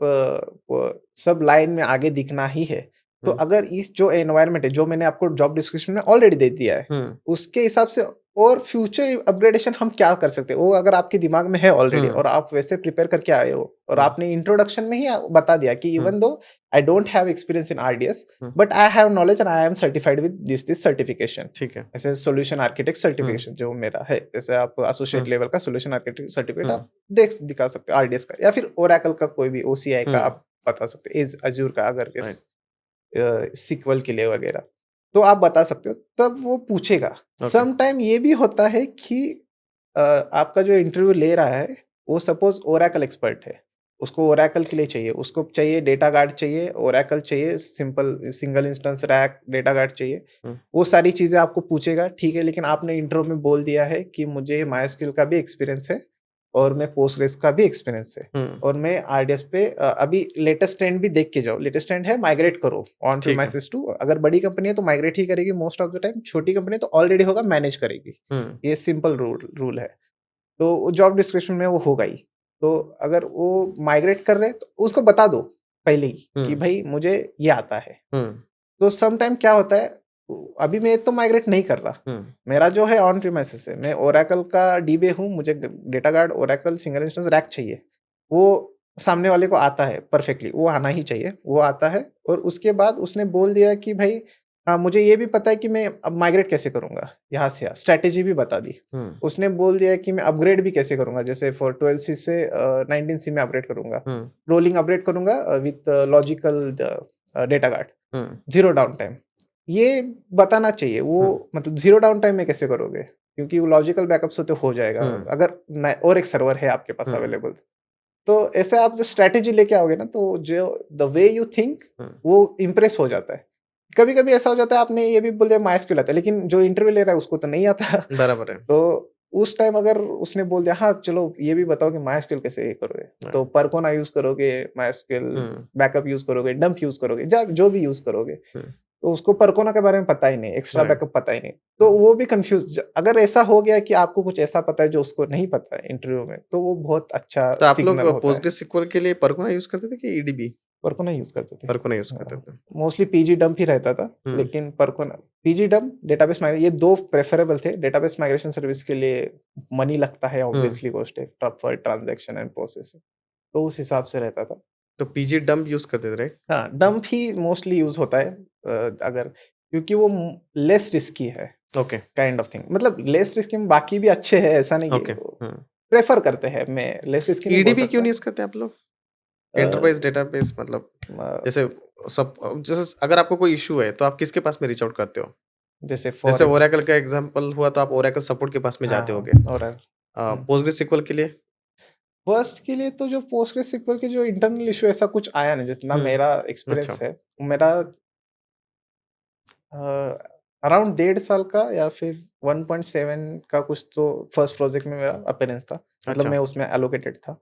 सब लाइन में आगे दिखना ही है, तो हुँ। अगर इस जो एनवायरनमेंट है, जो मैंने आपको जॉब डिस्क्रिप्शन में ऑलरेडी दे दिया है, हुँ। उसके हिसाब से और फ्यूचर अपग्रेडेशन हम क्या कर सकते हैं, वो अगर आपके दिमाग में है ऑलरेडी, हुँ। और आप वैसे प्रिपेयर करके आए हो, और हुँ। आपने इंट्रोडक्शन में ही बता दिया कि hmm. Even though I don't have experience in RDS, hmm. But I have knowledge and I am certified with this certification. ठीक है। ऐसे सॉल्यूशन आर्किटेक्ट हुँ। सर्टिफिकेशन जो मेरा है, जैसे आप हुँ। एसोसिएट लेवल का सॉल्यूशन आर्किटेक्ट सर्टिफिकेट हुँ। आप दिखा सकते हो आरडीएस का, या फिर ओरेकल का कोई भी ओसीआई का हुँ। आप बता सकते हो, अज्यूर का अगर राइट। सीक्वल के लिए वगैरह, तो आप बता सकते हो, तब वो पूछेगा। ओके। सम टाइम ये भी होता है कि आपका जो इंटरव्यू ले रहा है, वो सपोज़ ओरेकल एक्सपर्ट है, उसको ओरेकल के लिए चाहिए, उसको चाहिए डेटा गार्ड चाहिए, ओरेकल चाहिए, simple single instance rack data guard चाहिए। हुँ। वो सारी चीज़ें आपको पूछेगा, ठीक है, लेकिन आपने इंटरव्यू में बोल दिया है कि मुझे मायस्क्यूएल का भी एक्सपीरियंस है, और मैं पोस्टग्रेस का भी एक्सपीरियंस है, हुँ। और मैं आरडीएस पे अभी लेटेस्ट ट्रेंड भी देख के जाओ। लेटेस्ट ट्रेंड है माइग्रेट करो ऑन ठीक है। प्रीमाइसेस टू, अगर बड़ी कंपनी है तो माइग्रेट ही करेगी मोस्ट ऑफ द टाइम, छोटी कंपनी है तो ऑलरेडी होगा, मैनेज करेगी। हुँ। ये सिंपल रूल है। तो जॉब डिस्क्रिप्शन में वो होगा ही। तो अगर वो माइग्रेट कर रहे हैं, तो उसको बता दो पहले ही कि हुँ। भाई मुझे ये आता है। हुँ। तो सम टाइम क्या होता है, अभी मैं तो माइग्रेट नहीं कर रहा। हुँ। मेरा जो है ऑन प्रीमाइसेस है, मैं ओरेकल का डीबे हूँ, मुझे data guard, Oracle, single instance rack चाहिए। वो सामने वाले को आता है परफेक्टली, वो आना ही चाहिए, वो आता है, और उसके बाद उसने बोल दिया कि भाई मुझे ये भी पता है कि मैं अब माइग्रेट कैसे करूँगा यहाँ से यहाँ, स्ट्रैटेजी भी बता दी। हुँ। उसने बोल दिया कि मैं अपग्रेड भी कैसे करूँगा, जैसे फॉर 12C से 19C में अपग्रेड करूँगा। हुँ। रोलिंग अपग्रेड करूँगा with logical data guard, hmm. Zero down time. ये बताना चाहिए, हुँ। वो मतलब ज़ीरो डाउन टाइम में कैसे करोगे? क्योंकि वो लॉजिकल बैकअप से तो हो जाएगा, हुँ। अगर न और एक सर्वर है आपके पास हुँ। अवेलेबल। तो ऐसे आप जो स्ट्रैटेजी लेके आओगे ना, तो जो द वे यू थिंक, हुँ। वो इम्प्रेस हो जाता है। कभी-कभी ऐसा हो जाता है, आपने ये भी बोल दिया मायस्क्यूएल आता है, लेकिन जो इंटरव्यू ले रहा है उसको तो नहीं आता। बराबर है। तो उस टाइम अगर उसने बोल दिया, हाँ, चलो ये भी बताओ कि मायस्क्यूएल कैसे ये करोगे? तो राइट। परकोना यूज़ करोगे, मायस्क्यूएल हुँ। बैकअप यूज़ करोगे, डंप यूज़ करोगे, जो भी यूज़ करोगे। हुँ। तो उसको परकोना के बारे में पता ही नहीं, एक्स्ट्रा राइट। बैकअप पता ही नहीं। तो वो भी कन्फ्यूज़, अगर ऐसा हो गया कि आपको कुछ ऐसा पता है जो उसको नहीं पता है इंटरव्यू में, तो वो बहुत अच्छा तो आप लोग सिग्नल होता है। पोस्टग्रेसक्यूएल के लिए परकोना यूज़ करते थे कि ईडीबी? परकोना यूज़ करते थे। परकोना यूज़ करते थे। मोस्टली पीजी डंप ही रहता था, हुँ। लेकिन परकोना, पीजी डंप, डेटाबेस माइग्रेशन, ये 2 प्रेफरेबल थे। डेटाबेस माइग्रेशन सर्विस के लिए मनी लगता है, हुँ। ऑब्वियसली कॉस्ट है, फॉर ट्रांज़ैक्शन एंड प्रोसेसिंग, तो उस हिसाब से रहता था। तो पीजी डंप यूज़ करते थे, राइट? हाँ, डंप ही मोस्टली यूज़ होता है, अगर क्योंकि वो लेस रिस्की है, ओके, काइंड ऑफ थिंग। मतलब लेस रिस्की में बाकी भी अच्छे हैं, ऐसा नहीं ओके। कि प्रेफर करते हैं, मैं लेस रिस्की नहीं बोल ईडीबी क्यों सकता। नहीं यूज़ करते आप लोग? अ, एंटरप्राइज़ डेटाबेस मतलब म जैसे जैसे अगर आपको कोई इश्यू है, तो आप किसके पास में रीच आउट करते हो? जैसे जैसे फॉर ओरेकल का एग्ज़ाम्पल हुआ तो आप ओरेकल सपोर्ट के पास में हाँ, जाते होंगे। हाँ, और पोस्टग्रेसक्यूएल के लिए? फर्स्ट के लिए तो जो पोस्टग्रेसक्यूएल के जो इंटरनल इश्यू ऐसा कुछ आया नहीं, जितना हुँ, मेरा अच्छा, एक्सपीरियंस है। मेरा अराउंड 1.5 साल का या फिर 1.7 का कुछ तो फर्स्ट प्रोजेक्ट में मेरा अपीयरेंस था। मतलब अच्छा, मैं उसमें एलोकेटेड था।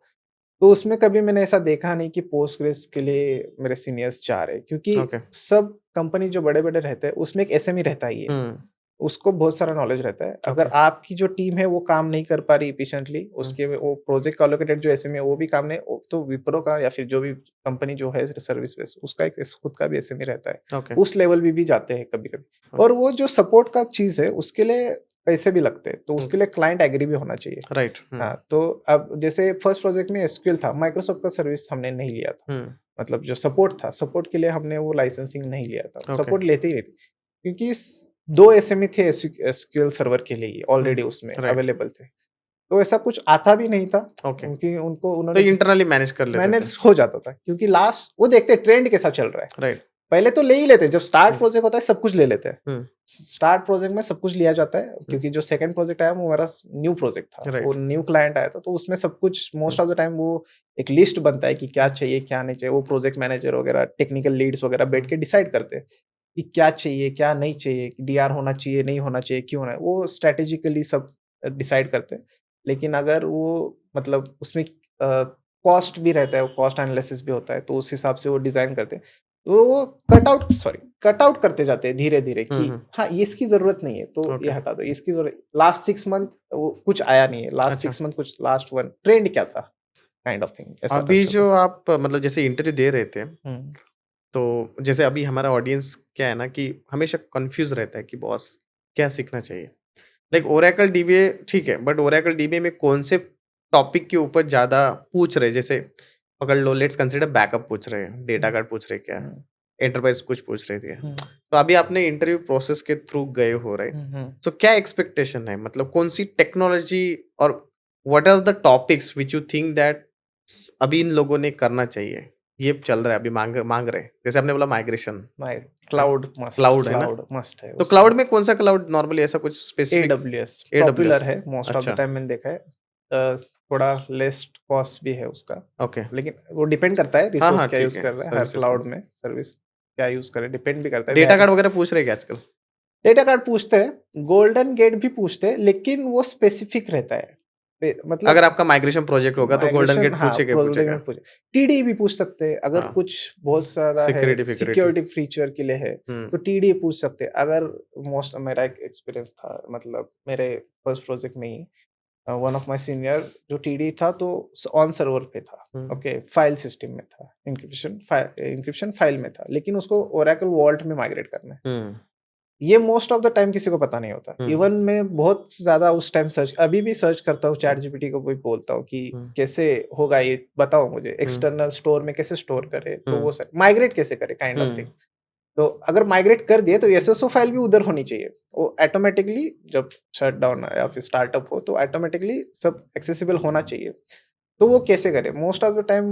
तो उसमें कभी मैंने ऐसा देखा नहीं कि पोस्टग्रेस के लिए मेरे सीनियर्स जा रहे हैं, क्योंकि ओके। सब कंपनी जो बड़े-बड़े रहते हैं, उसमें एक एसएमई रहता ही है। हुँ, उसको बहुत सारा नॉलेज रहता है। अगर ओके। आपकी जो टीम है वो काम नहीं कर पा रही एफिशिएंटली, हुँ, उसके में वो प्रोजेक्ट का एलोकेटेड जो एसएमई है वो भी काम नहीं, वो तो विप्रो का या फिर जो भी कंपनी जो है सर्विस बेस्ड, उसका एक खुद का भी एसएमई रहता है। ओके, उस लेवल भी जाते हैं कभी-कभी। ओके, और वो जो सपोर्ट का चीज़ है उसके लिए पैसे भी लगते हैं, तो हुँ, उसके लिए क्लाइंट एग्री भी होना चाहिए। राइट, हुँ, हाँ, तो अब जैसे फर्स्ट प्रोजेक्ट में एसक्यूएल था, माइक्रोसॉफ्ट का सर्विस हमने नहीं लिया था। हुँ, मतलब जो सपोर्ट था, सपोर्ट के लिए हमने वो लाइसेंसिंग नहीं लिया था। ओके, सपोर्ट लेते ही नहीं थे, क्योंकि 2 एसएमई थे एसक्यूएल सर्वर के लिए हुँ, ऑलरेडी उसमें राइट, अवेलेबल थे। तो ऐसा कुछ आता भी नहीं था, ओके। क्योंकि उनको तो उन्होंने इंटरनली मैनेज कर लेते थे, मैनेज हो जाता था, क्योंकि लास्ट वो देखते हैं ट्रेंड कैसा चल रहा है। राइट, पहले तो ले ही लेते हैं, जब स्टार्ट हुँ, प्रोजेक्ट होता है सब कुछ ले लेते हैं। हुँ, स्टार्ट प्रोजेक्ट में सब कुछ लिया जाता है, हुँ, क्योंकि जो सेकंड प्रोजेक्ट आया वो मेरा न्यू प्रोजेक्ट था। वो राइट, न्यू क्लाइंट आया था, तो उसमें सब कुछ हुँ, मोस्ट ऑफ द टाइम वो एक लिस्ट बनता है कि क्या हुँ, चाहिए, क्या नहीं चाहिए। वो प्रोजेक्ट मैनेजर वगैरह, टेक्निकल लीड्स वगैरह बैठ हुँ, के डिसाइड करते हैं कि क्या चाहिए, क्या नहीं चाहिए, डीआर होना चाहिए, नहीं होना चाहिए, क्यों होना है। वो स्ट्रैटेजिकली सब डिसाइड करते हैं। लेकिन अगर वो मतलब उसमें कॉस्ट भी रहता है, वो कॉस्ट एनालिसिस भी होता है, तो उस हिसाब से वो डिज़ाइन करते हैं। तो वो कट आउट करते जाते हैं धीरे-धीरे हुँ, कि हुँ, हाँ, ये इसकी ज़रूरत नहीं है, तो ये ओके, हटा दो, इसकी ज़रूरत लास्ट 6 मंथ वो कुछ आया नहीं है, लास्ट अच्छा। 6 मंथ कुछ लास्ट 1 ट्रेंड क्या था? काइंड ऑफ थिंग ऐसा अभी चलता जो है। आप मतलब जैसे इंटरव्यू दे रहे थे, हुँ, तो जैसे अभी हमारा ऑडियंस क्या है ना कि हमेशा कन्फ्यूज़ रहता है कि बॉस क्या सीखना चाहिए? लाइक ओरेकल डीबीए ठीक है, बट ओरेकल डीबीए में कौन से टॉपिक के ऊपर ज़्यादा पूछ रहे हैं? जैसे पकड़ लो लेट्स कंसीडर बैकअप पूछ रहे हैं, डेटा हुँ, कार्ड पूछ रहे हैं क्या? हुँ, एंटरप्राइज़ कुछ पूछ रहे थे। हुँ, तो अभी आपने इंटरव्यू प्रोसेस के थ्रू गए हो राइट? हुँ, हुँ। सो क्या एक्सपेक्टेशन है? मतलब कौन-सी टेक्नोलॉजी और what are the topics which you think that अभी इन लोगों ने करना चाहिए? ये चल रहा है अभी माँग माँग रहे हैं। जैसे आपने बोला माइग्रेशन, माय राइट? क्लाउड है ना? मस्ट है तो उसमें। क्लाउड में कौन-सा क्लाउड नॉर्मली ऐसा कुछ स्पेसिफिक एडब्ल्यूएस एडब्ल्यूएस पॉपुलर है, मोस्ट ऑफ द अच्छा, टाइम मैंने देखा है। थोड़ा लेस कॉस्ट भी है उसका, ओके। लेकिन वो डिपेंड करता है हाँ, रिसोर्स हाँ, क्या ठीक यूज़ है, कर रहा है, हर सर्विसेज़ क्लाउड कौन-सी में सर्विस क्या यूज़ कर रहे हैं, डिपेंड भी करता है, डेटा वेरी। कार्ड वगैरह पूछ रहे हैं क्या आजकल? डेटा कार्ड पूछते हैं, गोल्डन गेट भी पूछते हैं, लेकिन वो स्पेसिफिक रहता है। अगर मतलब आपका माइग्रेशन प्रोजेक्ट होगा तो गोल्डन माइग्रेशन गेट हाँ, पूछेगा ही गोल्डन पूछेगा। गेट पूछे। टीडी भी पूछ सकते हैं, अगर हाँ, कुछ बहुत ज़्यादा है, सिक्योरिटी। सिक्योरिटी फीचर के लिए है, हुँ, तो टीडी पूछ सकते हैं। अगर मोस्ट मेरा एक एक्सपीरियंस था, मतलब मेरे फर्स्ट प्रोजेक्ट में ही वन ऑफ माय सीनियर जो टीडी था, तो ऑन सर्वर पे था। हुँ, ओके, फाइल सिस्टम में था, एन्क्रिप्शन फाइल में था, लेकिन उसको ओरेकल वॉल्ट में माइग्रेट करना है। हुँ, ये मोस्ट ऑफ द टाइम किसी को पता नहीं होता। हुँ, इवन मैं बहुत ज़्यादा उस टाइम अभी भी सर्च करता हूँ, चैटजीपीटी को भी बोलता हूँ कि हुँ, कैसे होगा ये, बताओ मुझे, हुँ, एक्सटर्नल स्टोर में कैसे स्टोर करें, तो हुँ, वो सब माइग्रेट कैसे करें, काइंड ऑफ हुँ, थिंग। तो अगर माइग्रेट कर दिए तो एसएसओ फाइल भी उधर होनी चाहिए। वो ऑटोमैटिकली जब शटडाउन या फिर स्टार्टअप हो तो ऑटोमैटिकली सब एक्सेसिबल होना चाहिए। तो वो कैसे करें? मोस्ट ऑफ द टाइम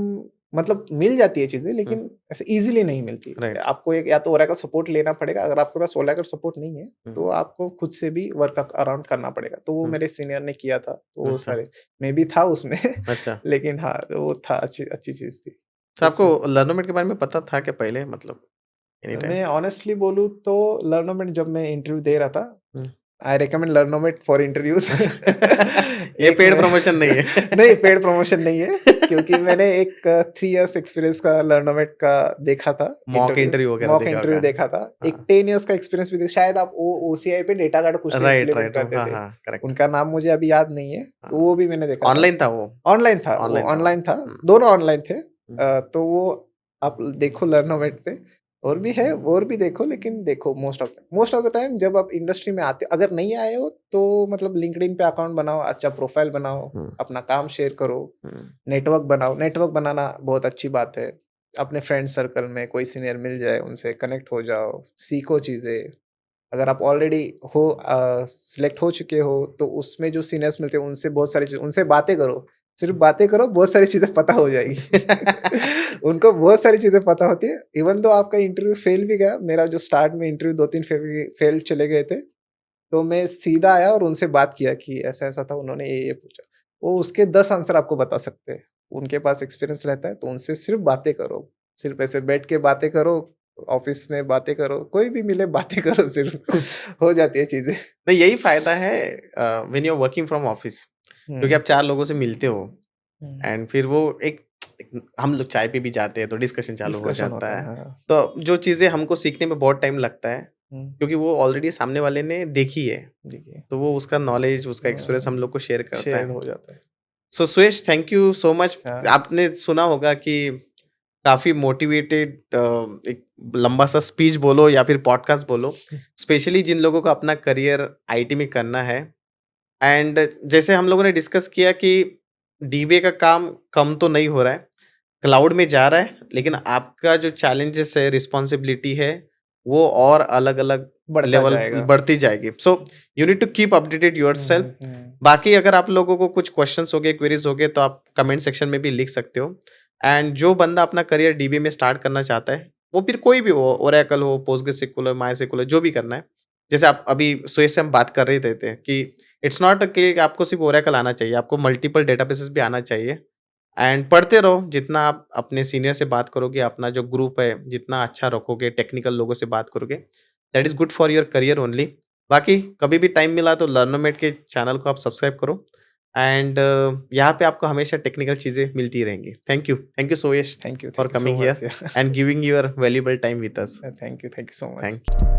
मतलब मिल जाती है चीज़ें, हुँ, लेकिन ऐसे ईज़िली नहीं मिलती। राइट। आपको एक या तो ओरेकल सपोर्ट लेना पड़ेगा, अगर आपके पास ओरेकल सपोर्ट नहीं है, हुँ, तो आपको खुद से भी वर्क अराउंड करना पड़ेगा। तो वो हुँ, मेरे सीनियर ने किया था, तो वो अच्छा, सारे मैं भी था उसमें अच्छा। लेकिन हाँ, वो था अच्छी अच्छी चीज़ थी। तो आपको जैसे लर्नोमेट के बारे में पता था क्या पहले मतलब एनी टाइम? मैं ऑनेस्टली बोलूँ तो लर्नोमेट जब मैं इंटरव्यू दे रहा था, हुँ, आई रिकमेंड लर्नोमेट फॉर इंटरव्यूज़ अच्छा ये एक पेड मैं प्रमोशन नहीं है। नहीं, पेड प्रमोशन नहीं है, क्योंकि मैंने एक 3 इयर्स एक्सपीरियंस का लर्नोमेट का देखा था मॉक इंटरव्यू, इंटरव्यू वगैरह मॉक देखा इंटरव्यू होगा। देखा था। एक हाँ, 10 इयर्स का एक्सपीरियंस भी शायद आप ओ ओसीआई पे डेटा कार्ड कुछ तो राइट, इम्प्लीमेंट राइट। करते हाँ, थे। हाँ, करेक्ट। उनका नाम मुझे अभी याद नहीं है, तो हाँ, वो भी मैंने देखा था। ऑनलाइन था वो? ऑनलाइन था, वो ऑनलाइन था वो। ऑनलाइन था, हुँ, दोनों ऑनलाइन थे। हुँ, तो वो आप देखो लर्नोमेट पे, और भी है, और भी देखो, लेकिन देखो मोस्ट ऑफ द टाइम जब आप इंडस्ट्री में आते हो, अगर नहीं आए हो तो मतलब लिंक्डइन पे अकाउंट बनाओ, अच्छा प्रोफाइल बनाओ, हुँ, अपना काम शेयर करो, हुँ, नेटवर्क बनाओ। नेटवर्क बनाना बहुत अच्छी बात है। अपने फ्रेंड सर्कल में कोई सीनियर मिल जाए, उनसे कनेक्ट हो जाओ, सीखो चीज़ें। अगर आप ऑलरेडी हो सिलेक्ट हो चुके हो, तो उसमें जो सीनियर्स मिलते हैं उनसे बहुत सारी चीज़ उनसे बातें करो। सिर्फ़ बातें करो, बहुत सारी चीज़ें पता हो जाएगी। उनको बहुत सारी चीज़ें पता होती है। इवन दो आपका इंटरव्यू फेल भी गया, मेरा जो स्टार्ट में इंटरव्यू 2-3 फेल चले गए थे, तो मैं सीधा आया और उनसे बात किया कि ऐसा-ऐसा था, उन्होंने ये पूछा। वो उसके 10 आंसर आपको बता सकते हैं। उनके पास एक्सपीरियंस रहता है, तो उनसे सिर्फ़ बातें करो। सिर्फ़ ऐसे बैठ के बातें करो, ऑफ़िस में बातें करो, कोई भी मिले बातें करो सिर्फ़ हो जाती है चीज़ें। नहीं, यही फ़ायदा है when you are working from office, क्योंकि हुँ, आप 4 लोगों से मिलते हो हुँ। एंड फिर वो एक हम लोग चाय पे भी जाते हैं तो डिस्कशन चालू हो डिस्कशन जाता होता है, है। हाँ। तो जो चीज़ें हमको सीखने में बहुत टाइम लगता है, हुँ, क्योंकि वो ऑलरेडी सामने वाले ने देखी है, देखिए तो वो उसका नॉलेज, उसका एक्सपीरियंस हम लोग को शेयर करता शेयर्ड है। हो जाता है। सो सुयश, थैंक यू सो मच। हाँ, आपने सुना होगा कि काफ़ी मोटिवेटेड एक लंबा सा स्पीच बोलो या फिर पॉडकास्ट बोलो, स्पेशली जिन लोगों को अपना करियर आईटी में करना है। एंड जैसे हम लोगों ने डिस्कस किया कि डीबीए का काम कम तो नहीं हो रहा है, क्लाउड में जा रहा है, लेकिन आपका जो चैलेंजेस है, रिस्पॉन्सिबिलिटी है, वो और अलग-अलग बढ़ता लेवल जाएगा। बढ़ती जाएगी। So you need to keep updated hmm, yourself. Hmm, hmm. बाकी अगर आप लोगों को कुछ क्वेश्चंस हो गए, क्वेरीज हो गए, तो आप कमेंट सेक्शन में भी लिख सकते हो। एंड जो बंदा अपना करियर डीबीए में स्टार्ट करना चाहता है, वो फिर कोई भी हो, ओरेकल हो, पोस्टग्रेसक्यूएल हो, मायस्क्यूएल हो, जो भी करना है। जैसे आप अभी सुयश से हम बात कर रहे थे कि इट्स नॉट कि आपको सिर्फ ओरेकल आना चाहिए, आपको मल्टीपल डेटाबेसेस भी आना चाहिए। एंड पढ़ते रहो, जितना आप अपने सीनियर से बात करोगे, अपना जो ग्रुप है, जितना अच्छा रखोगे, टेक्निकल लोगों से बात करोगे, that is good for your career only. बाकी कभी भी टाइम मिला तो लर्नोमेट के चैनल को आप सब्सक्राइब करो। एंड यहाँ पे आपको हमेशा टेक्निकल चीज़ें मिलती रहेंगी। Thank you so Yash for thank you coming so here much. And giving your valuable time with us. Thank you so much. Thank you.